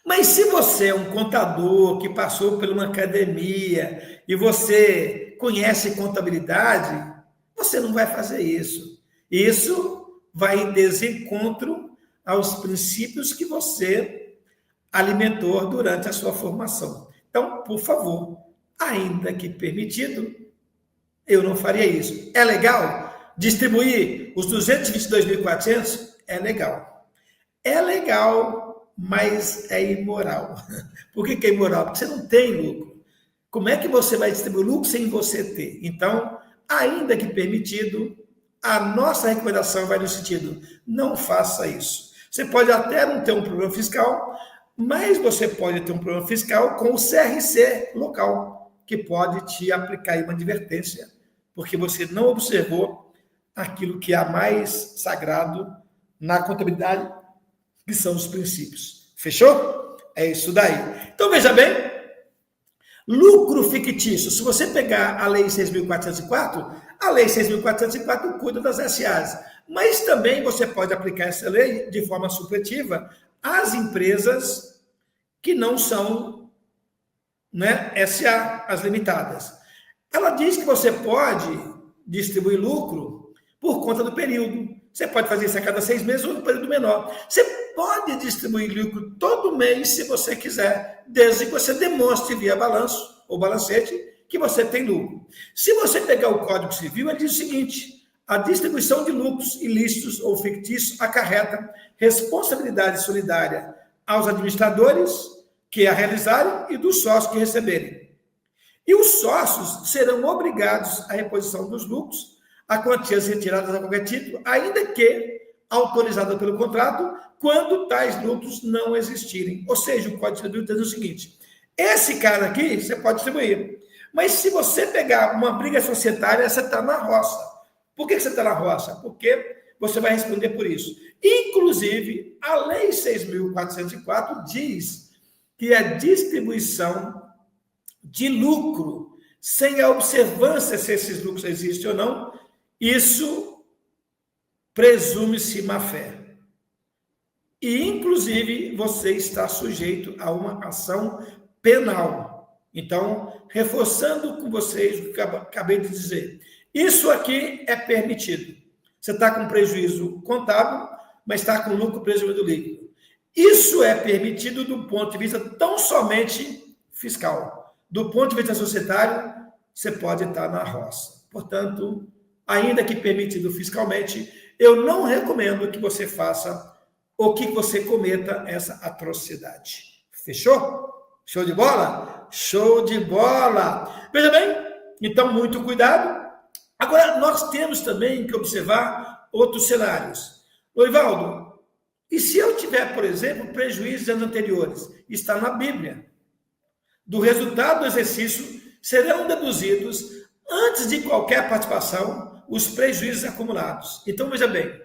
Mas se você é um contador que passou por uma academia e você conhece contabilidade, você não vai fazer isso. Isso vai em desencontro aos princípios que você alimentou durante a sua formação. Então, por favor, ainda que permitido, eu não faria isso. É legal distribuir os 222.400? É legal. É legal, mas é imoral. Por que é imoral? Porque você não tem lucro. Como é que você vai distribuir lucro sem você ter? Então, ainda que permitido, a nossa recomendação vai no sentido, não faça isso. Você pode até não ter um problema fiscal, mas você pode ter um problema fiscal com o CRC local, que pode te aplicar uma advertência, porque você não observou aquilo que é mais sagrado na contabilidade, que são os princípios. Fechou? É isso daí. Então, veja bem, lucro fictício. Se você pegar a Lei 6.404, a Lei 6.404 cuida das SAs, mas também você pode aplicar essa lei de forma supletiva às empresas que não são, né, SA, as limitadas. Ela diz que você pode distribuir lucro por conta do período. Você pode fazer isso a cada 6 meses ou no período menor. Você pode distribuir lucro todo mês, se você quiser, desde que você demonstre via balanço ou balancete que você tem lucro. Se você pegar o Código Civil, ele diz o seguinte: a distribuição de lucros ilícitos ou fictícios acarreta responsabilidade solidária aos administradores que a realizarem e dos sócios que receberem. E os sócios serão obrigados à reposição dos lucros a quantias retiradas a qualquer título, ainda que autorizada pelo contrato, quando tais lucros não existirem. Ou seja, o Código Civil diz o seguinte: esse cara aqui você pode distribuir, mas se você pegar uma briga societária, você está na roça. Por que você está na roça? Porque você vai responder por isso. Inclusive, a Lei 6.404 diz que a distribuição de lucro, sem a observância se esses lucros existem ou não, isso presume-se má-fé. E, inclusive, você está sujeito a uma ação penal. Então, reforçando com vocês o que eu acabei de dizer, isso aqui é permitido. Você está com prejuízo contábil, mas está com lucro presumido líquido. Isso é permitido do ponto de vista tão somente fiscal. Do ponto de vista societário, você pode estar na roça. Portanto, ainda que permitido fiscalmente, eu não recomendo que você faça ou que você cometa essa atrocidade. Fechou? Show de bola? Show de bola! Veja bem, então muito cuidado. Agora, nós temos também que observar outros cenários. Loivaldo, e se eu tiver, por exemplo, prejuízos de anos anteriores? Está na Bíblia. Do resultado do exercício serão deduzidos, antes de qualquer participação, os prejuízos acumulados. Então, veja bem,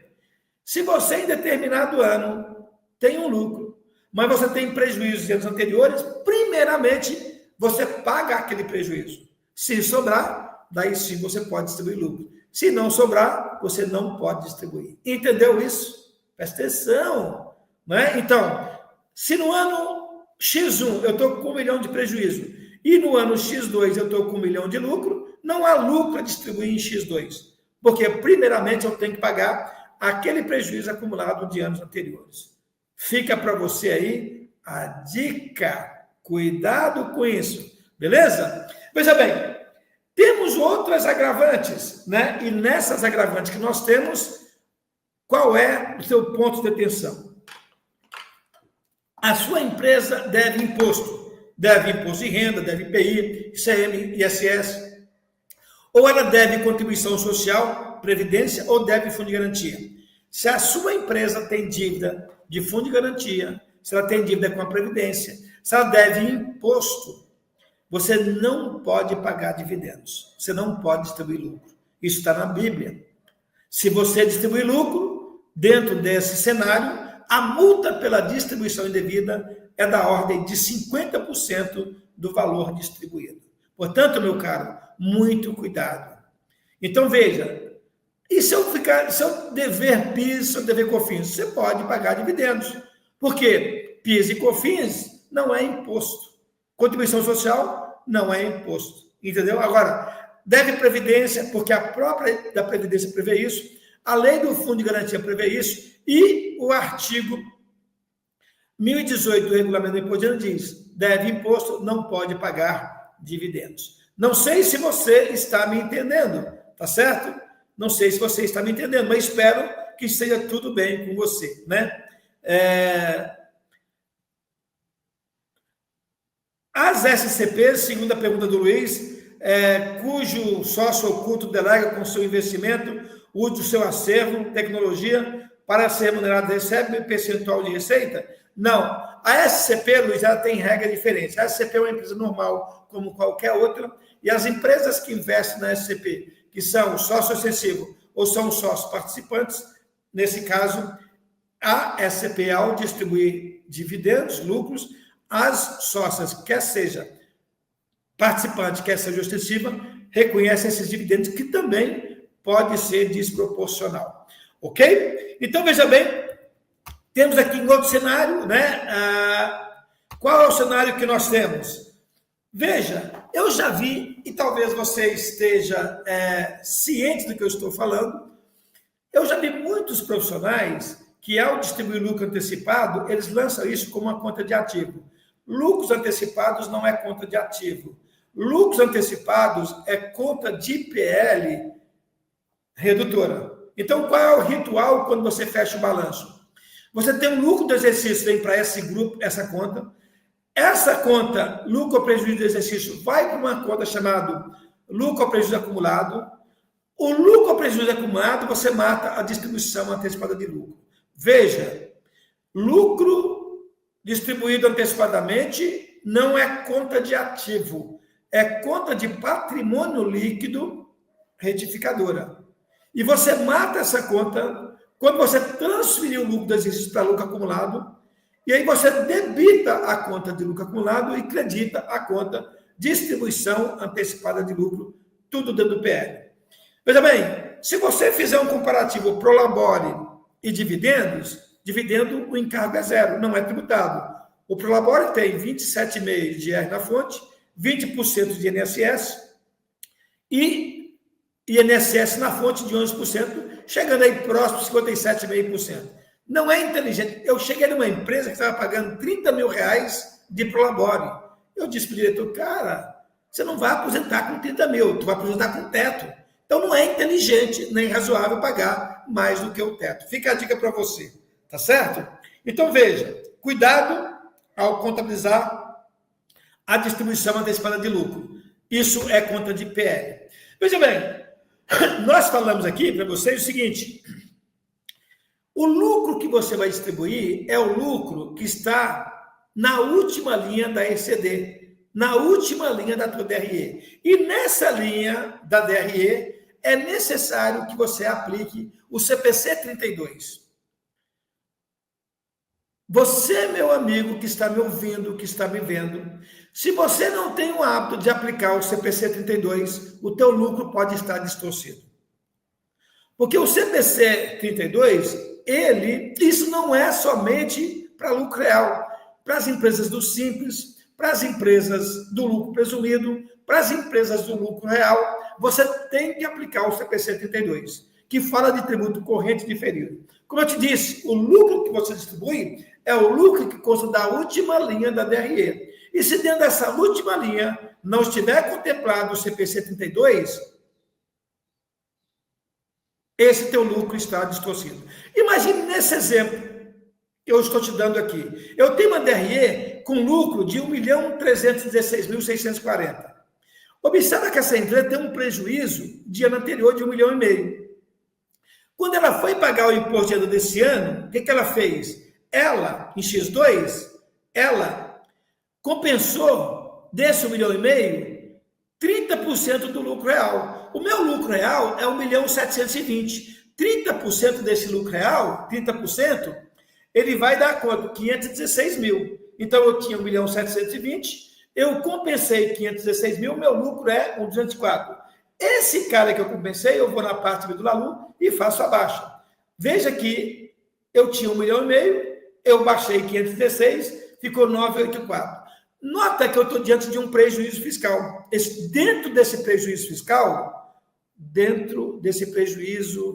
se você em determinado ano tem um lucro, mas você tem prejuízos de anos anteriores, primeiramente, você paga aquele prejuízo. Se sobrar, daí sim você pode distribuir lucro. Se não sobrar, você não pode distribuir. Entendeu isso? Presta atenção. Né? Então, se no ano X1 eu estou com 1 milhão de prejuízo e no ano X2 eu estou com 1 milhão de lucro, não há lucro a distribuir em X2. Porque, primeiramente, eu tenho que pagar aquele prejuízo acumulado de anos anteriores. Fica para você aí a dica. Cuidado com isso. Beleza? Veja bem, temos outras agravantes, né? E nessas agravantes que nós temos, qual é o seu ponto de atenção? A sua empresa deve imposto. Deve imposto de renda, deve IPI, ICM, ISS. Ou ela deve contribuição social, previdência, ou deve fundo de garantia. Se a sua empresa tem dívida de fundo de garantia, se ela tem dívida com a previdência, se ela deve imposto, você não pode pagar dividendos. Você não pode distribuir lucro. Isso está na Bíblia. Se você distribuir lucro, dentro desse cenário, a multa pela distribuição indevida é da ordem de 50% do valor distribuído. Portanto, meu caro, muito cuidado. Então, veja, e se eu dever PIS, se eu dever COFINS? Você pode pagar dividendos. Por quê? PIS e COFINS não é imposto. Contribuição social não é imposto. Entendeu? Agora, deve previdência, porque a própria da Previdência prevê isso, a lei do Fundo de Garantia prevê isso, e o artigo 1018 do Regulamento do Imposto de Renda diz: deve imposto, não pode pagar dividendos. Não sei se você está me entendendo, tá certo? Não sei se você está me entendendo, mas espero que esteja tudo bem com você, né? As SCPs, segundo a pergunta do Luiz, cujo sócio oculto delega com seu investimento, use o seu acervo, tecnologia, para ser remunerado, recebe percentual de receita? Não. A SCP, Luiz, ela tem regra diferente. A SCP é uma empresa normal, como qualquer outra, e as empresas que investem na SCP, que são sócio ostensivo ou são sócios participantes, nesse caso, a SCP, ao distribuir dividendos, lucros, as sócias, quer seja participante, quer seja ostensiva, reconhecem esses dividendos, que também pode ser desproporcional. Ok? Então, veja bem, temos aqui um outro cenário, né? Qual é o cenário que nós temos? Veja, eu já vi, e talvez você esteja ciente do que eu estou falando, eu já vi muitos profissionais que, ao distribuir lucro antecipado, eles lançam isso como uma conta de ativo. Lucros antecipados não é conta de ativo. Lucros antecipados é conta de PL redutora. Então, qual é o ritual quando você fecha o balanço? Você tem um lucro do exercício, vem para esse grupo, essa conta. Essa conta, lucro ou prejuízo do exercício, vai para uma conta chamada lucro ou prejuízo acumulado. O lucro ou prejuízo acumulado, você mata a distribuição antecipada de lucro. Veja, lucro distribuído antecipadamente não é conta de ativo, é conta de patrimônio líquido retificadora. E você mata essa conta quando você transferir o lucro do exercício para lucro acumulado, e aí você debita a conta de lucro acumulado e credita a conta distribuição antecipada de lucro, tudo dentro do PL. Veja bem, se você fizer um comparativo Prolabore e dividendos, dividendo, o encargo é zero, não é tributado. O Prolabore tem 27,5% de IR na fonte, 20% de INSS e INSS na fonte de 11%, chegando aí próximo de 57,5%. Não é inteligente. Eu cheguei numa empresa que estava pagando R$30 mil de Prolabore. Eu disse para o diretor, cara, você não vai aposentar com 30 mil, tu vai aposentar com teto. Então não é inteligente nem razoável pagar mais do que o teto. Fica a dica para você, tá certo? Então veja, cuidado ao contabilizar a distribuição antecipada de lucro. Isso é conta de PL. Veja bem, Nós falamos aqui para vocês o seguinte: o lucro que você vai distribuir é o lucro que está na última linha da ECD, na última linha da tua DRE. E nessa linha da DRE é necessário que você aplique o CPC 32. Você, meu amigo, que está me ouvindo, que está me vendo, se você não tem o hábito de aplicar o CPC 32, o teu lucro pode estar distorcido. Porque o CPC 32, isso não é somente para lucro real, para as empresas do Simples, para as empresas do lucro presumido, para as empresas do lucro real, você tem que aplicar o CPC 32, que fala de tributo corrente diferido. Como eu te disse, o lucro que você distribui é o lucro que consta da última linha da DRE. E se dentro dessa última linha não estiver contemplado o CPC 32, esse teu lucro está distorcido. Imagine nesse exemplo que eu estou te dando aqui. Eu tenho uma DRE com lucro de 1.316.640. Observa que essa empresa tem um prejuízo de ano anterior de 1,5 milhão. Quando ela foi pagar o imposto de renda desse ano, o que ela fez? Ela, em X2, ela compensou desse 1,5 milhão, 30% do lucro real. O meu lucro real é 1.720.000. 30% desse lucro real, 30%, ele vai dar quanto? 516 mil. Então, eu tinha 1.720.000, eu compensei 516 mil, meu lucro é 204. Esse cara que eu compensei, eu vou na parte do Lalu e faço a baixa. Veja que eu tinha 1,5 milhão, eu baixei 516, ficou 984. Nota que eu estou diante de um prejuízo fiscal. Dentro desse prejuízo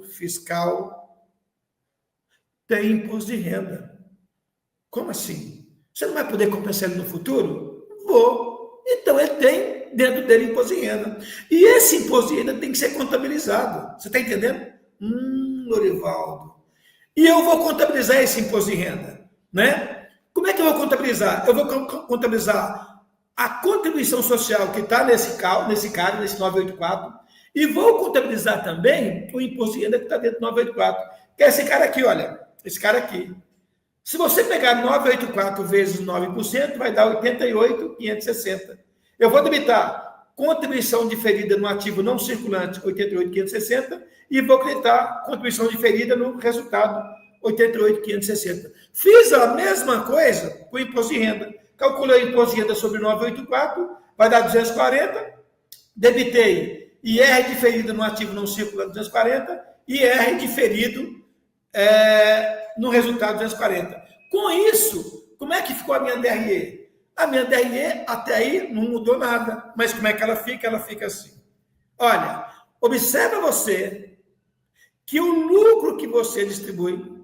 fiscal, tem imposto de renda. Como assim? Você não vai poder compensar ele no futuro? Vou. Então, ele tem dentro dele imposto de renda. E esse imposto de renda tem que ser contabilizado. Você está entendendo? Lorivaldo. E eu vou contabilizar esse imposto de renda, né? Como é que eu vou contabilizar? Eu vou contabilizar a contribuição social que está nesse 984, e vou contabilizar também o imposto de renda que está dentro do 984. Que é esse cara aqui, olha. Esse cara aqui. Se você pegar 984 vezes 9%, vai dar 88.560. Eu vou debitar contribuição diferida no ativo não circulante, 88.560, e vou acreditar contribuição diferida no resultado, 88.560. Fiz a mesma coisa com o imposto de renda. Calculei o imposto de renda sobre 984, vai dar 240. Debitei IR diferido no ativo não circulante, 240, e IR diferido no resultado, 240. Com isso, como é que ficou a minha DRE? A minha DRE até aí não mudou nada. Mas como é que ela fica? Ela fica assim. Olha, observa você que o lucro que você distribui,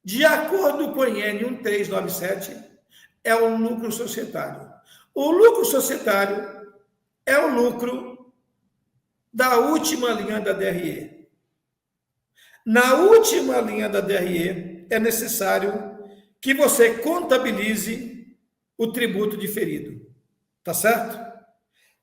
de acordo com o IN 1397, é um lucro societário. O lucro societário é o lucro da última linha da DRE. Na última linha da DRE, é necessário que você contabilize o tributo diferido. Tá certo?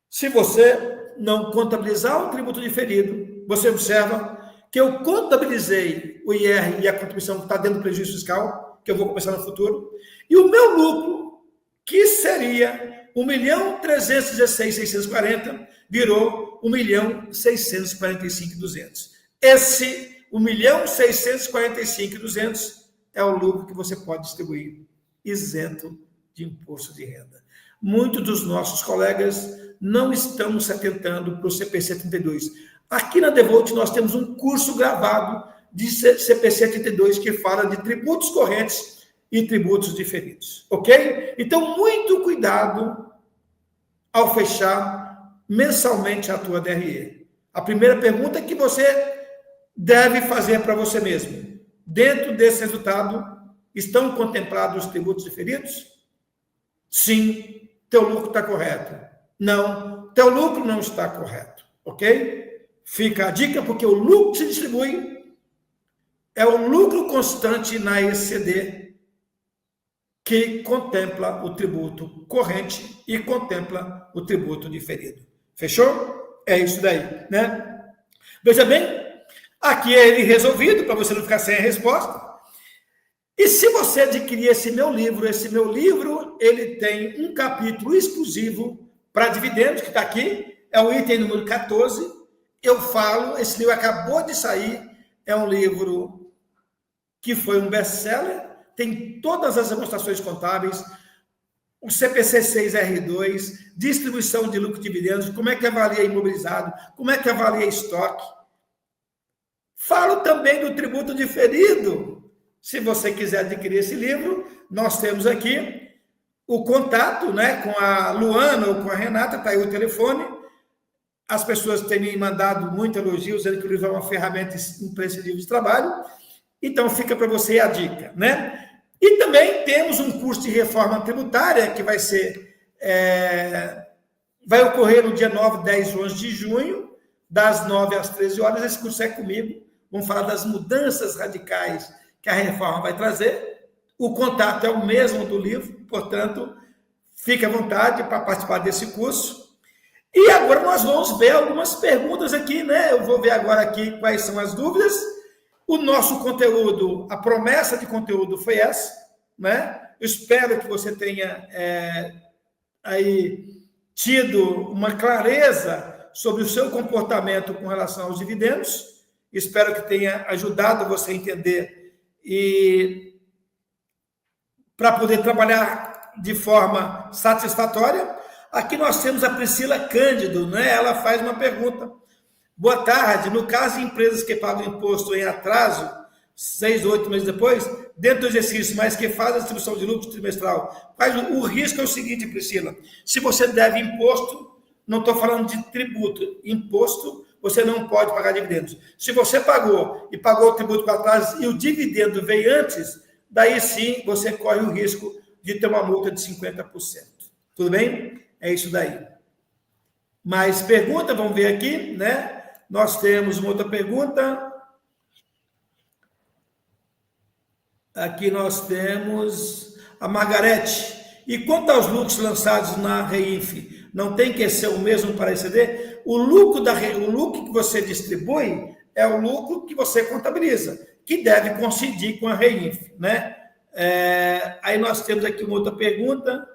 Se você não contabilizar o tributo diferido, você observa que eu contabilizei o IR e a contribuição que está dentro do prejuízo fiscal, que eu vou começar no futuro, e o meu lucro, que seria 1.316.640, virou 1.645.200. Esse 1.645.200 é o lucro que você pode distribuir isento de imposto de renda. Muitos dos nossos colegas não estão se atentando para o CPC 32. Aqui na Devolt nós temos um curso gravado de CPC 32 que fala de tributos correntes e tributos diferidos, ok? Então, muito cuidado ao fechar mensalmente a tua DRE. A primeira pergunta que você deve fazer para você mesmo: dentro desse resultado, estão contemplados os tributos diferidos? Sim, teu lucro está correto. Não, teu lucro não está correto, ok? Fica a dica, porque o lucro que se distribui é o lucro constante na ECD, que contempla o tributo corrente e contempla o tributo diferido. Fechou? É isso daí, né? Veja bem, aqui é ele resolvido, para você não ficar sem a resposta. E se você adquirir esse meu livro, ele tem um capítulo exclusivo para dividendos, que está aqui, é o item número 14. Eu falo, esse livro acabou de sair, é um livro que foi um best-seller, tem todas as demonstrações contábeis, o CPC 6R2, distribuição de lucro e dividendos, como é que avalia imobilizado, como é que avalia estoque. Falo também do tributo diferido. Se você quiser adquirir esse livro, nós temos aqui o contato, né, com a Luana ou com a Renata, está aí o telefone. As pessoas têm me mandado muito elogios, dizendo que o livro é uma ferramenta imprescindível de trabalho. Então, fica para você a dica, né? E também temos um curso de reforma tributária que vai ocorrer no dia 9, 10 e 11 de junho, das 9 às 13 horas. Esse curso é comigo. Vamos falar das mudanças radicais que a reforma vai trazer. O contato é o mesmo do livro, portanto, fique à vontade para participar desse curso. E agora nós vamos ver algumas perguntas aqui, né? Eu vou ver agora aqui quais são as dúvidas. O nosso conteúdo, a promessa de conteúdo foi essa, né? Eu espero que você tenha aí tido uma clareza sobre o seu comportamento com relação aos dividendos. Espero que tenha ajudado você a entender e para poder trabalhar de forma satisfatória. Aqui nós temos a Priscila Cândido, né? Ela faz uma pergunta. Boa tarde. No caso de empresas que pagam imposto em atraso, 6 ou 8 meses depois, dentro do exercício, mas que fazem a distribuição de lucro trimestral, o risco é o seguinte, Priscila. Se você deve imposto, não estou falando de tributo, imposto, você não pode pagar dividendos. Se você pagou e pagou o tributo para trás e o dividendo veio antes, daí sim você corre o risco de ter uma multa de 50%. Tudo bem? É isso daí. Mais pergunta, vamos ver aqui, né? Nós temos uma outra pergunta. Aqui nós temos a Margarete. E quanto aos lucros lançados na REINF, não tem que ser o mesmo para exceder? O lucro que você distribui é o lucro que você contabiliza, que deve coincidir com a REINF, né? Aí nós temos aqui uma outra pergunta.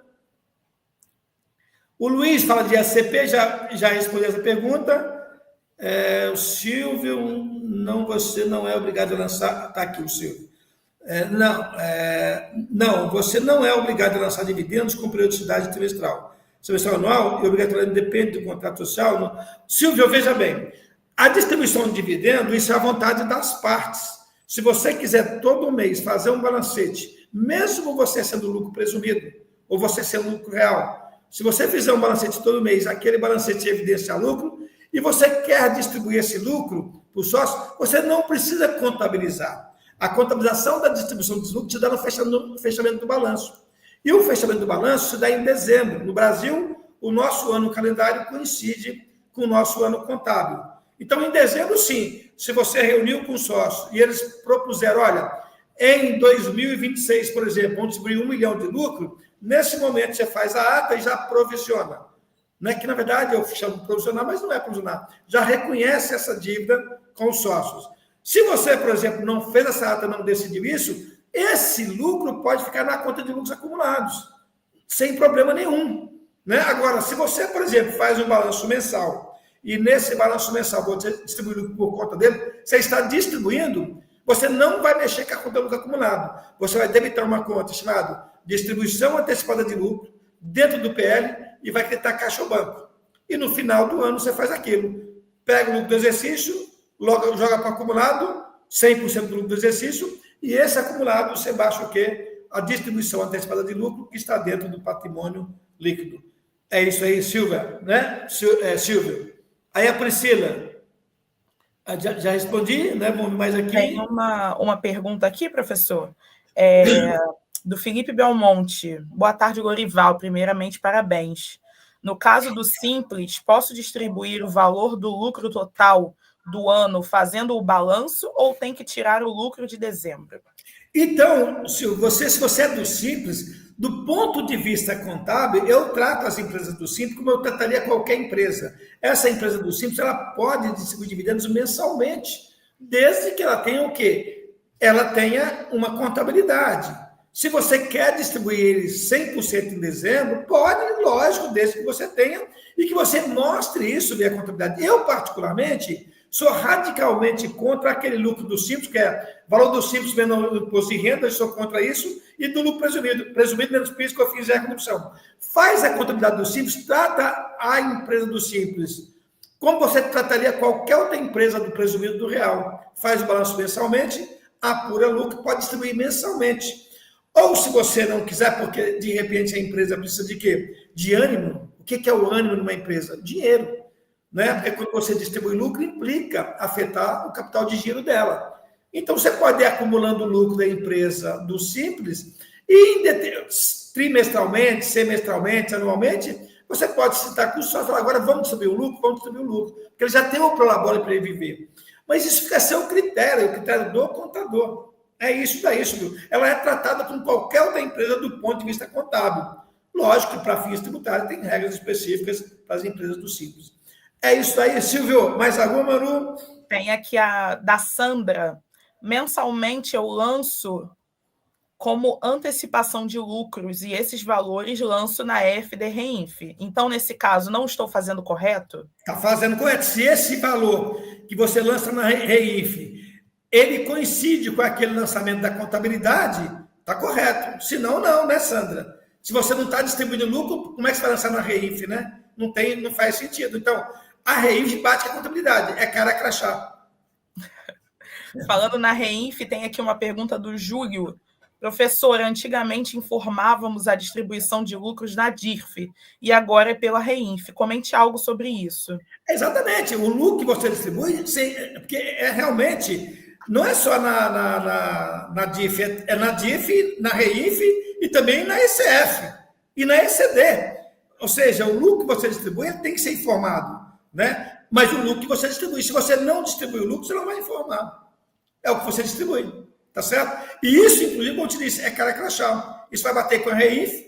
O Luiz fala de ACP, já respondeu essa pergunta. O Silvio, não, você não é obrigado a lançar. Está aqui o Silvio. Não, você não é obrigado a lançar dividendos com periodicidade trimestral. Semestral anual e obrigatoriamente depende do contrato social. Não. Silvio, veja bem, a distribuição de dividendo, isso é à vontade das partes. Se você quiser todo mês fazer um balancete, mesmo você sendo lucro presumido, ou você sendo lucro real, se você fizer um balancete todo mês, aquele balancete evidencia lucro, e você quer distribuir esse lucro para o sócio, você não precisa contabilizar. A contabilização da distribuição dos lucros se dá no fechamento do balanço. E o fechamento do balanço se dá em dezembro. No Brasil, o nosso ano calendário coincide com o nosso ano contábil. Então, em dezembro, sim, se você reuniu com o sócio e eles propuseram, olha, em 2026, por exemplo, vamos distribuir 1 milhão de lucro, nesse momento você faz a ata e já provisiona. Não é que, na verdade, eu chamo de provisionar, mas não é provisionar. Já reconhece essa dívida com os sócios. Se você, por exemplo, não fez essa ata, não decidiu isso, esse lucro pode ficar na conta de lucros acumulados, sem problema nenhum. Né? Agora, se você, por exemplo, faz um balanço mensal, e nesse balanço mensal você distribui lucro por conta dele, você está distribuindo, você não vai mexer com a conta de lucro acumulado. Você vai debitar uma conta chamada distribuição antecipada de lucro, dentro do PL, e vai quitar caixa ao banco. E no final do ano você faz aquilo. Pega o lucro do exercício, logo joga para o acumulado, 100% do lucro do exercício, e esse acumulado você baixa o quê? A distribuição antecipada de lucro que está dentro do patrimônio líquido. É isso aí, Silvia, né? Silvio. Aí a Priscila, já respondi, né? Vamos mais aqui. Tem uma pergunta aqui, professor, do Felipe Belmonte. Boa tarde, Lorival. Primeiramente, parabéns. No caso do Simples, posso distribuir o valor do lucro total do ano fazendo o balanço ou tem que tirar o lucro de dezembro? Então, se você é do Simples, Do ponto de vista contábil, eu trato as empresas do Simples como eu trataria qualquer empresa. Essa empresa do Simples, ela pode distribuir dividendos mensalmente, desde que ela tenha o quê? Ela tenha uma contabilidade. Se você quer distribuir eles 100% em dezembro, pode, lógico, desde que você tenha e que você mostre isso via contabilidade. Eu, particularmente, sou radicalmente contra aquele lucro do Simples, que é valor do Simples menos o imposto de renda, eu sou contra isso, e do lucro presumido menos PIS, COFINS e contribuição. Faz a contabilidade do Simples, trata a empresa do Simples como você trataria qualquer outra empresa do presumido do real. Faz o balanço mensalmente, apura lucro, pode distribuir mensalmente. Ou se você não quiser, porque de repente a empresa precisa de quê? De ânimo. O que é o ânimo numa empresa? Dinheiro. Né? Porque quando você distribui lucro, implica afetar o capital de giro dela. Então, você pode ir acumulando o lucro da empresa do Simples e trimestralmente, semestralmente, anualmente, você pode citar custos e falar, agora vamos distribuir o lucro, porque ele já tem o prolabore para ele viver. Mas isso fica a ser o critério do contador. É isso daí, viu? Ela é tratada como qualquer outra empresa do ponto de vista contábil. Lógico que para fins tributários tem regras específicas para as empresas do Simples. É isso aí, Silvio. Mais alguma, Manu? Tem aqui a da Sandra. Mensalmente eu lanço como antecipação de lucros e esses valores lanço na FD Reinf. Então, nesse caso, não estou fazendo correto? Está fazendo correto. Se esse valor que você lança na Reinf, ele coincide com aquele lançamento da contabilidade, está correto. Se não, não, né, Sandra? Se você não está distribuindo lucro, como é que você vai lançar na Reinf, né? Não faz sentido. Então, a Reinf bate a contabilidade, é cara crachá. Falando na Reinf, tem aqui uma pergunta do Júlio. Professor, antigamente informávamos a distribuição de lucros na DIRF e agora é pela Reinf. Comente algo sobre isso. Exatamente. O lucro que você distribui, porque realmente, não é só na DIRF, é na DIRF, na Reinf e também na ECF e na ECD. Ou seja, o lucro que você distribui tem que ser informado, né? Mas o lucro que você distribui, se você não distribui o lucro, você não vai informar. É o que você distribui, tá certo? E isso, inclusive, como eu te disse, é cara crachá. Isso vai bater com a Reinf.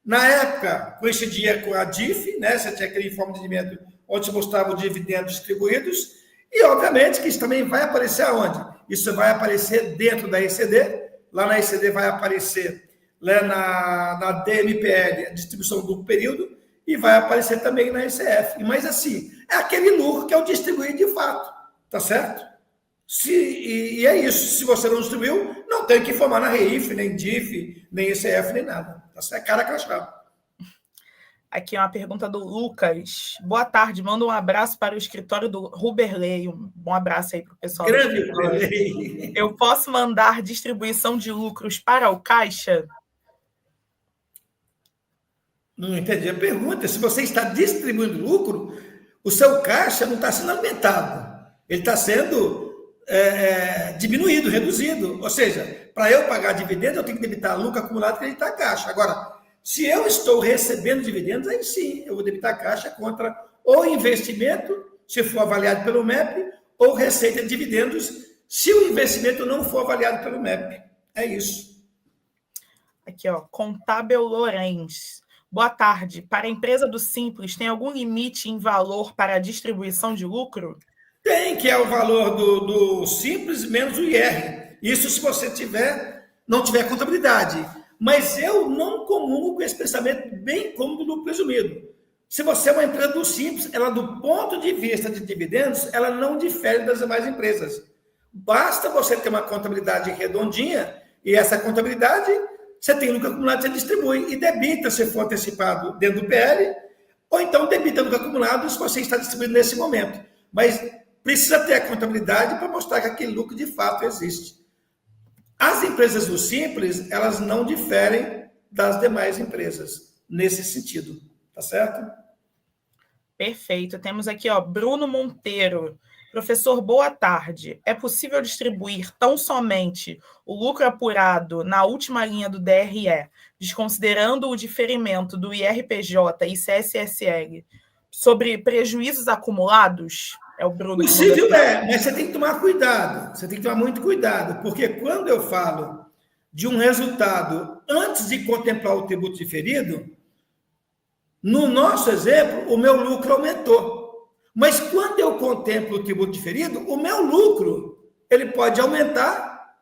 Na época, coincidia com a DIF, né? Você tinha aquele informe de rendimento onde se mostrava os dividendos distribuídos. E, obviamente, que isso também vai aparecer aonde? Isso vai aparecer dentro da ECD. Lá na ECD vai aparecer lá na DMPL, a distribuição do período, e vai aparecer também na ECF. Mas, assim, é aquele lucro que é o distribuído de fato, tá certo? E é isso. Se você não distribuiu, não tem que informar na Reinf, nem DIF, nem ECF, nem nada. Tá certo? Cara crachá. Aqui é uma pergunta do Lucas. Boa tarde, manda um abraço para o escritório do Ruberley. Um bom abraço aí para o pessoal. Grande Ruberley. Eu posso mandar distribuição de lucros para o Caixa? Não entendi a pergunta. Se você está distribuindo lucro, o seu caixa não está sendo aumentado. Ele está sendo diminuído, reduzido. Ou seja, para eu pagar dividendos, eu tenho que debitar lucro acumulado e acreditar caixa. Agora, se eu estou recebendo dividendos, aí sim, eu vou debitar caixa contra ou investimento, se for avaliado pelo MEP, ou receita de dividendos, se o investimento não for avaliado pelo MEP. É isso. Aqui, ó, Contábil Lorenz. Boa tarde. Para a empresa do Simples, tem algum limite em valor para a distribuição de lucro? Tem, que é o valor do Simples menos o IR. Isso se você não tiver contabilidade. Mas eu não comungo com esse pensamento bem cômodo do presumido. Se você é uma empresa do Simples, ela, do ponto de vista de dividendos, ela não difere das demais empresas. Basta você ter uma contabilidade redondinha e essa contabilidade, você tem lucro acumulado, você distribui e debita se for antecipado dentro do PL, ou então debita lucro acumulado se você está distribuindo nesse momento. Mas precisa ter a contabilidade para mostrar que aquele lucro de fato existe. As empresas do Simples, elas não diferem das demais empresas nesse sentido, tá certo? Perfeito. Temos aqui, ó, Bruno Monteiro. Professor, boa tarde. É possível distribuir tão somente o lucro apurado na última linha do DRE, desconsiderando o diferimento do IRPJ e CSSL sobre prejuízos acumulados? É o Bruno. Possível é, mas você tem que tomar cuidado. Você tem que tomar muito cuidado, porque quando eu falo de um resultado antes de contemplar o tributo diferido, no nosso exemplo, o meu lucro aumentou. Mas quando eu contemplo o tributo diferido, o meu lucro ele pode aumentar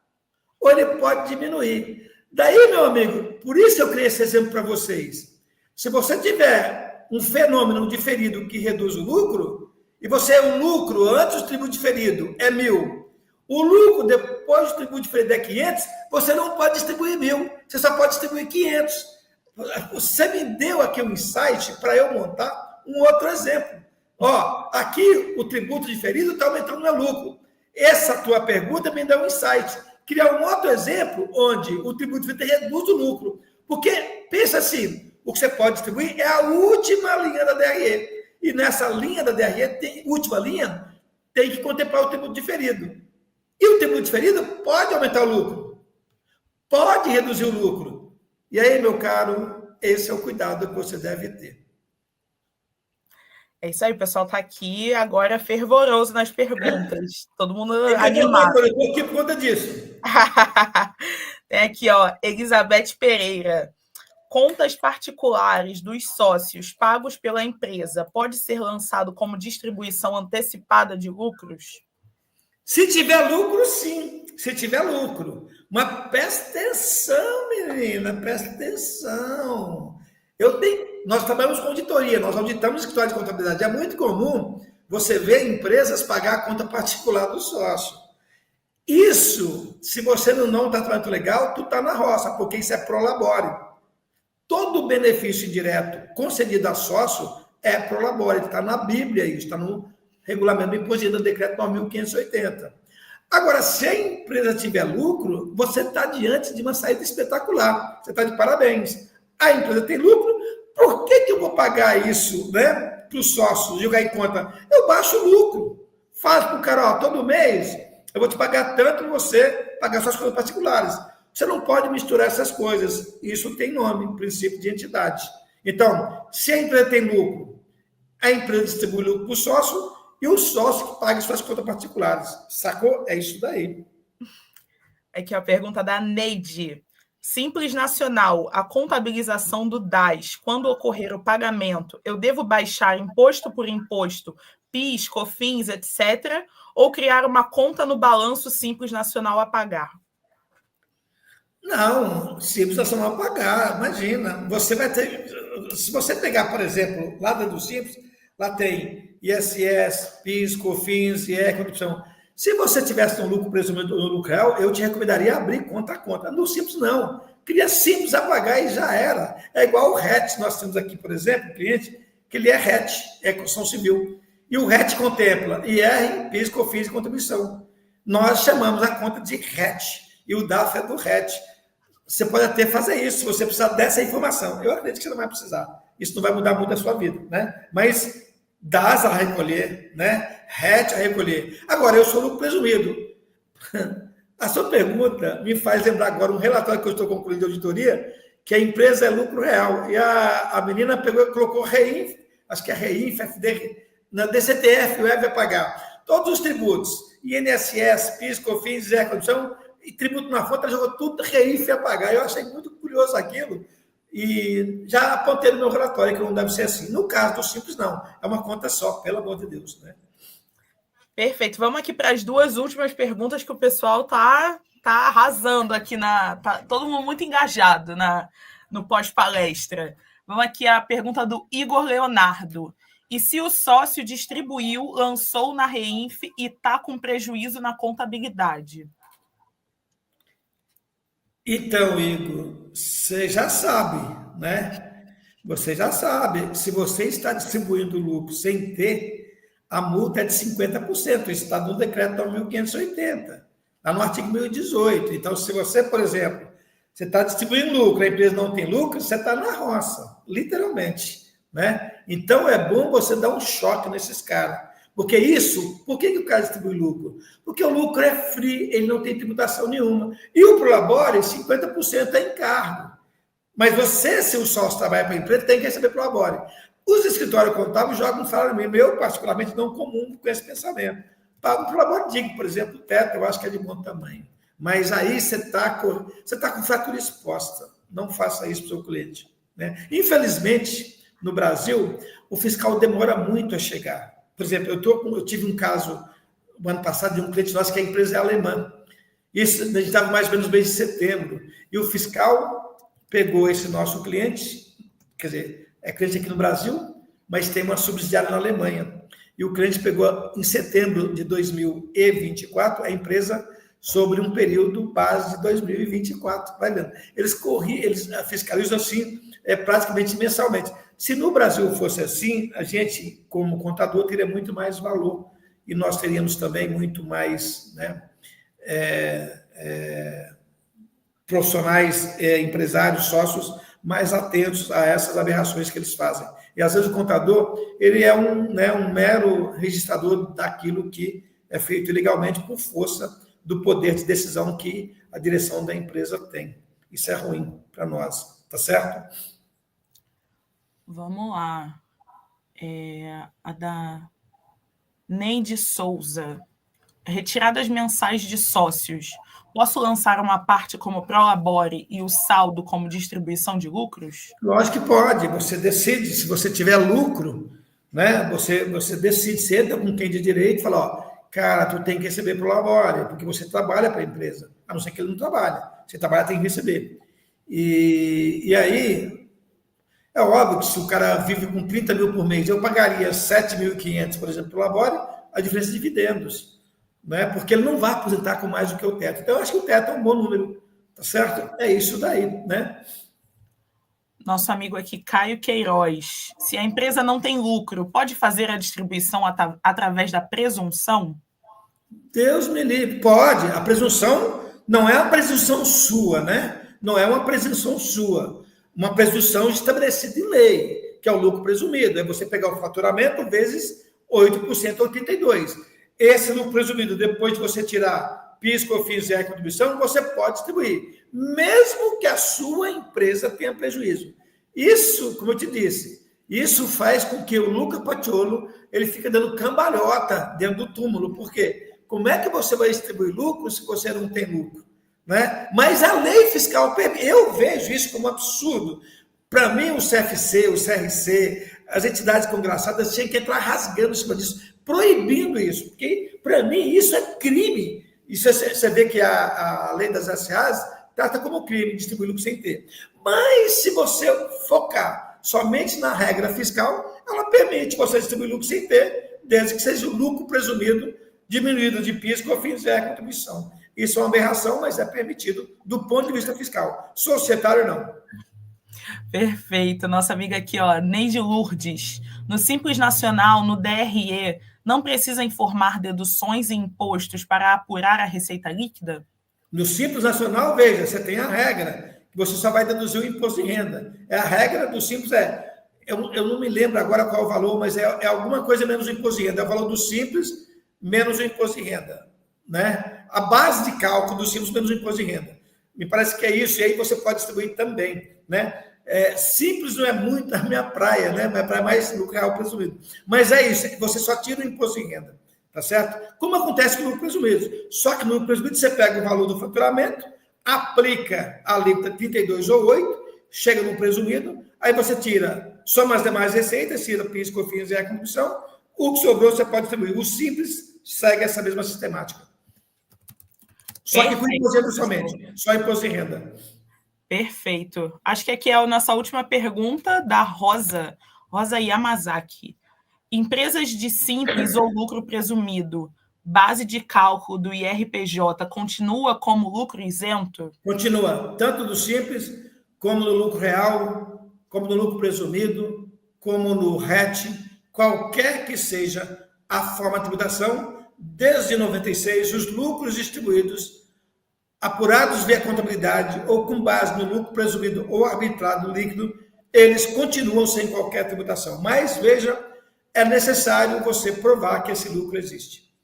ou ele pode diminuir. Daí, meu amigo, por isso eu criei esse exemplo para vocês. Se você tiver um fenômeno diferido que reduz o lucro, e o lucro antes do tributo diferido é 1.000, o lucro depois do tributo diferido é 500, você não pode distribuir 1.000, você só pode distribuir 500. Você me deu aqui um insight para eu montar um outro exemplo. Ó, aqui o tributo diferido está aumentando o meu lucro. Essa tua pergunta me deu um insight. Criar um outro exemplo onde o tributo diferido reduz o lucro. Porque, pensa assim, o que você pode distribuir é a última linha da DRE. E nessa linha da DRE, última linha, tem que contemplar o tributo diferido. E o tributo diferido pode aumentar o lucro. Pode reduzir o lucro. E aí, meu caro, esse é o cuidado que você deve ter. É isso aí, o pessoal está aqui agora fervoroso nas perguntas. Todo mundo animado. Eu estou aqui por conta disso. Tem aqui, ó, Elizabeth Pereira. Contas particulares dos sócios pagos pela empresa pode ser lançado como distribuição antecipada de lucros? Se tiver lucro, sim. Se tiver lucro. Mas presta atenção, menina, presta atenção. Nós trabalhamos com auditoria, nós auditamos escritório de contabilidade. É muito comum você ver empresas pagar a conta particular do sócio. Isso, se você não está trabalhando legal, tu está na roça, porque isso é prolabore. Todo benefício indireto concedido a sócio é prolabore. Está na Bíblia, isso está no regulamento do imposto do decreto 9.580. Agora, se a empresa tiver lucro, você está diante de uma saída espetacular. Você está de parabéns. A empresa tem lucro, por que eu vou pagar isso, né, para os sócios, jogar em conta? Eu baixo o lucro. Falo para o cara, ó, todo mês eu vou te pagar tanto para você pagar suas coisas particulares. Você não pode misturar essas coisas. Isso tem nome, princípio de entidade. Então, se a empresa tem lucro, a empresa distribui lucro para o sócio e o sócio que paga suas contas particulares. Sacou? É isso daí. Aqui a pergunta da Neide. Simples Nacional, a contabilização do DAS, quando ocorrer o pagamento, eu devo baixar imposto por imposto, PIS, COFINS, etc., ou criar uma conta no balanço Simples Nacional a pagar? Não, Simples Nacional a pagar, imagina. Você vai ter... Se você pegar, por exemplo, lá dentro do Simples, lá tem ISS, PIS, COFINS, IR, contribuição. Se você tivesse um lucro presumido no lucro real, eu te recomendaria abrir conta a conta. No Simples, não. Cria Simples a pagar e já era. É igual o RET. Nós temos aqui, por exemplo, um cliente que ele é RET, é construção civil. E o RET contempla IR, PIS, COFINS e contribuição. Nós chamamos a conta de RET. E o DAF é do RET. Você pode até fazer isso, se você precisar dessa informação. Eu acredito que você não vai precisar. Isso não vai mudar muito a sua vida, né? Mas DAS a recolher, né? RET a recolher. Agora, eu sou lucro presumido. A sua pergunta me faz lembrar agora um relatório que eu estou concluindo de auditoria, que a empresa é lucro real. E a menina pegou e colocou REINF, acho que é REINF, FD, na DCTF, o EV vai pagar. Todos os tributos, INSS, PIS, COFINS, IR, condição, e tributo na fonte, ela jogou tudo REINF a pagar. Eu achei muito curioso aquilo. E já apontei no meu relatório que não deve ser assim. No caso do Simples, não. É uma conta só, pelo amor de Deus, né? Perfeito. Vamos aqui para as duas últimas perguntas que o pessoal tá arrasando aqui tá todo mundo muito engajado no pós-palestra. Vamos aqui a pergunta do Igor Leonardo. E se o sócio distribuiu, lançou na REINF e está com prejuízo na contabilidade? Então, Igor, você já sabe, né? Você já sabe. Se você está distribuindo lucro sem ter, a multa é de 50%. Isso está no decreto 9.580, está no artigo 1018. Então, se você, por exemplo, você está distribuindo lucro, a empresa não tem lucro, você está na roça, literalmente, né? Então, é bom você dar um choque nesses caras. Porque isso, por que o cara distribui lucro? Porque o lucro é free, ele não tem tributação nenhuma. E o Prolabore, 50% é encargo. Mas você, se o sócio trabalha para a empresa, tem que receber Prolabore. Os escritórios contábeis jogam um salário mínimo. Eu, particularmente, não comungo com esse pensamento. Pago um Prolabore digno, por exemplo, o teto, eu acho que é de bom tamanho. Mas aí você está com fratura exposta. Não faça isso para o seu cliente. Né? Infelizmente, no Brasil, o fiscal demora muito a chegar. Por exemplo, eu tive um caso no ano passado de um cliente nosso que a empresa é alemã. Isso, a gente estava mais ou menos no mês de setembro. E o fiscal pegou esse nosso cliente, quer dizer, é cliente aqui no Brasil, mas tem uma subsidiária na Alemanha. E o cliente pegou em setembro de 2024 a empresa sobre um período base de 2024. Vai vendo? Eles fiscalizam assim praticamente mensalmente. Se no Brasil fosse assim, a gente, como contador, teria muito mais valor e nós teríamos também muito mais, né, profissionais, empresários, sócios mais atentos a essas aberrações que eles fazem. E às vezes o contador ele é um mero registrador daquilo que é feito ilegalmente por força do poder de decisão que a direção da empresa tem. Isso é ruim para nós, tá certo? Vamos lá. A da Neide Souza. Retiradas mensais de sócios. Posso lançar uma parte como prolabore e o saldo como distribuição de lucros? Lógico que pode. Você decide, se você tiver lucro, né? Você decide, senta com quem de direito e fala, ó, cara, tu tem que receber prolabore, porque você trabalha para a empresa, a não ser que ele não trabalha. Você trabalha, tem que receber. E aí, é óbvio que se o cara vive com 30 mil por mês, eu pagaria 7.500, por exemplo, prolabore, a diferença de dividendos, né? Porque ele não vai aposentar com mais do que o teto. Então, eu acho que o teto é um bom número, tá certo? É isso daí, né? Nosso amigo aqui, Caio Queiroz. Se a empresa não tem lucro, pode fazer a distribuição através da presunção? Deus me livre. Pode. A presunção não é uma presunção sua, né? Não é uma presunção sua. Uma presunção estabelecida em lei, que é o lucro presumido. É você pegar o faturamento vezes 8%, 82%. Esse lucro presumido, depois de você tirar PIS, COFINS e a contribuição, você pode distribuir, mesmo que a sua empresa tenha prejuízo. Isso, como eu te disse, isso faz com que o Luca Paciolo ele fique dando cambalhota dentro do túmulo. Por quê? Como é que você vai distribuir lucro se você não tem lucro? Né? Mas a lei fiscal, eu vejo isso como absurdo. Para mim, o CFC, o CRC, as entidades congraçadas tinham que entrar rasgando em cima disso, proibindo isso, porque para mim isso é crime. Isso você vê que a lei das SAs trata como crime distribuir lucro sem ter. Mas se você focar somente na regra fiscal, ela permite você distribuir lucro sem ter, desde que seja o lucro presumido diminuído de PIS, COFINS e a contribuição. Isso é uma aberração, mas é permitido do ponto de vista fiscal. Societário, não. Perfeito. Nossa amiga aqui, ó, Neide Lourdes. No Simples Nacional, no DRE, não precisa informar deduções e impostos para apurar a receita líquida? No Simples Nacional, veja, você tem a regra, que você só vai deduzir o imposto de renda. A regra do Simples eu não me lembro agora qual é o valor, mas é alguma coisa menos o imposto de renda. É o valor do Simples menos o imposto de renda. Né? A base de cálculo do Simples menos o imposto de renda. Me parece que é isso, e aí você pode distribuir também. Né? Simples não é muito a minha praia, né? Minha praia é mais lucro real presumido. Mas é isso, você só tira o imposto de renda. Tá certo? Como acontece com o lucro presumido. Só que no lucro presumido você pega o valor do faturamento, aplica a alíquota 32 ou 8, chega no presumido, aí você tira, soma as demais receitas, tira PIS, COFINS e a contribuição, o que sobrou você pode distribuir. O Simples segue essa mesma sistemática. Só que com imposto de renda somente, só imposto de renda. Perfeito. Acho que aqui é a nossa última pergunta da Rosa Yamazaki. Empresas de simples ou lucro presumido, base de cálculo do IRPJ continua como lucro isento? Continua, tanto do simples, como no lucro real, como no lucro presumido, como no RET, qualquer que seja a forma de tributação, desde 96, os lucros distribuídos, apurados via contabilidade ou com base no lucro presumido ou arbitrado líquido, eles continuam sem qualquer tributação. Mas, veja, é necessário você provar que esse lucro existe.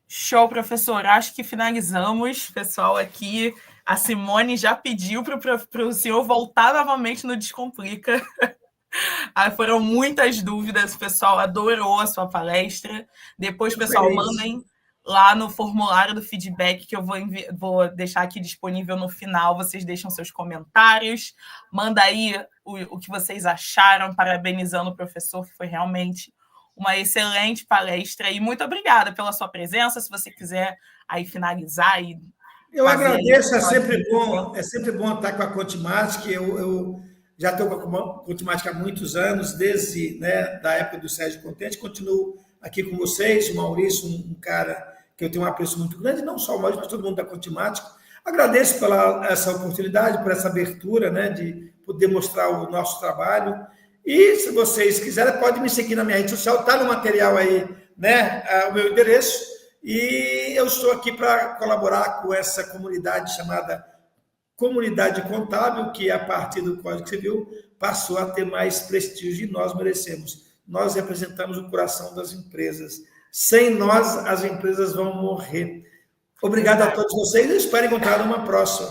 Show, professor. Acho que finalizamos. Pessoal, aqui a Simone já pediu para o senhor voltar novamente no Descomplica. Foram muitas dúvidas, o pessoal adorou a sua palestra. Depois, pessoal, mandem lá no formulário do feedback, que eu vou deixar aqui disponível no final. Vocês deixam seus comentários, manda aí o que vocês acharam, parabenizando o professor, que foi realmente uma excelente palestra. E muito obrigada pela sua presença. Se você quiser aí finalizar e eu agradeço, é sempre bom estar com a Contimatic. Eu já estou com a Contimatic há muitos anos, desde da época do Sérgio Contente, continuo aqui com vocês, o Maurício, um cara que eu tenho um apreço muito grande, não só o Maurício, mas todo mundo da Contimatic. Agradeço pela essa oportunidade, por essa abertura, de poder mostrar o nosso trabalho. E se vocês quiserem, podem me seguir na minha rede social, está no material aí, o meu endereço. E eu estou aqui para colaborar com essa comunidade chamada Comunidade Contábil, que a partir do Código Civil passou a ter mais prestígio e nós merecemos. Nós representamos o coração das empresas. Sem nós, as empresas vão morrer. Obrigado a todos vocês e espero encontrar uma próxima.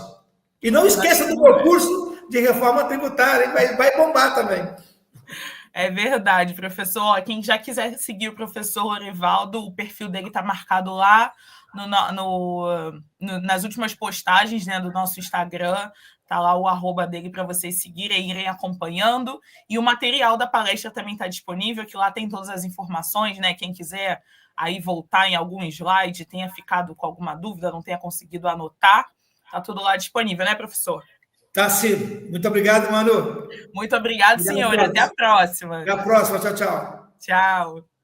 E não esqueça do meu curso de reforma tributária, hein? Vai bombar também. É verdade, professor. Quem já quiser seguir o professor Lorivaldo, o perfil dele está marcado lá nas últimas postagens do nosso Instagram. Está lá o @ dele para vocês seguirem e irem acompanhando. E o material da palestra também está disponível, que lá tem todas as informações, Quem quiser aí voltar em algum slide, tenha ficado com alguma dúvida, não tenha conseguido anotar, está tudo lá disponível, professor? Tá sim. Muito obrigado, Manu. Muito obrigado, senhor. Até a próxima. Até a próxima. Tchau, tchau. Tchau.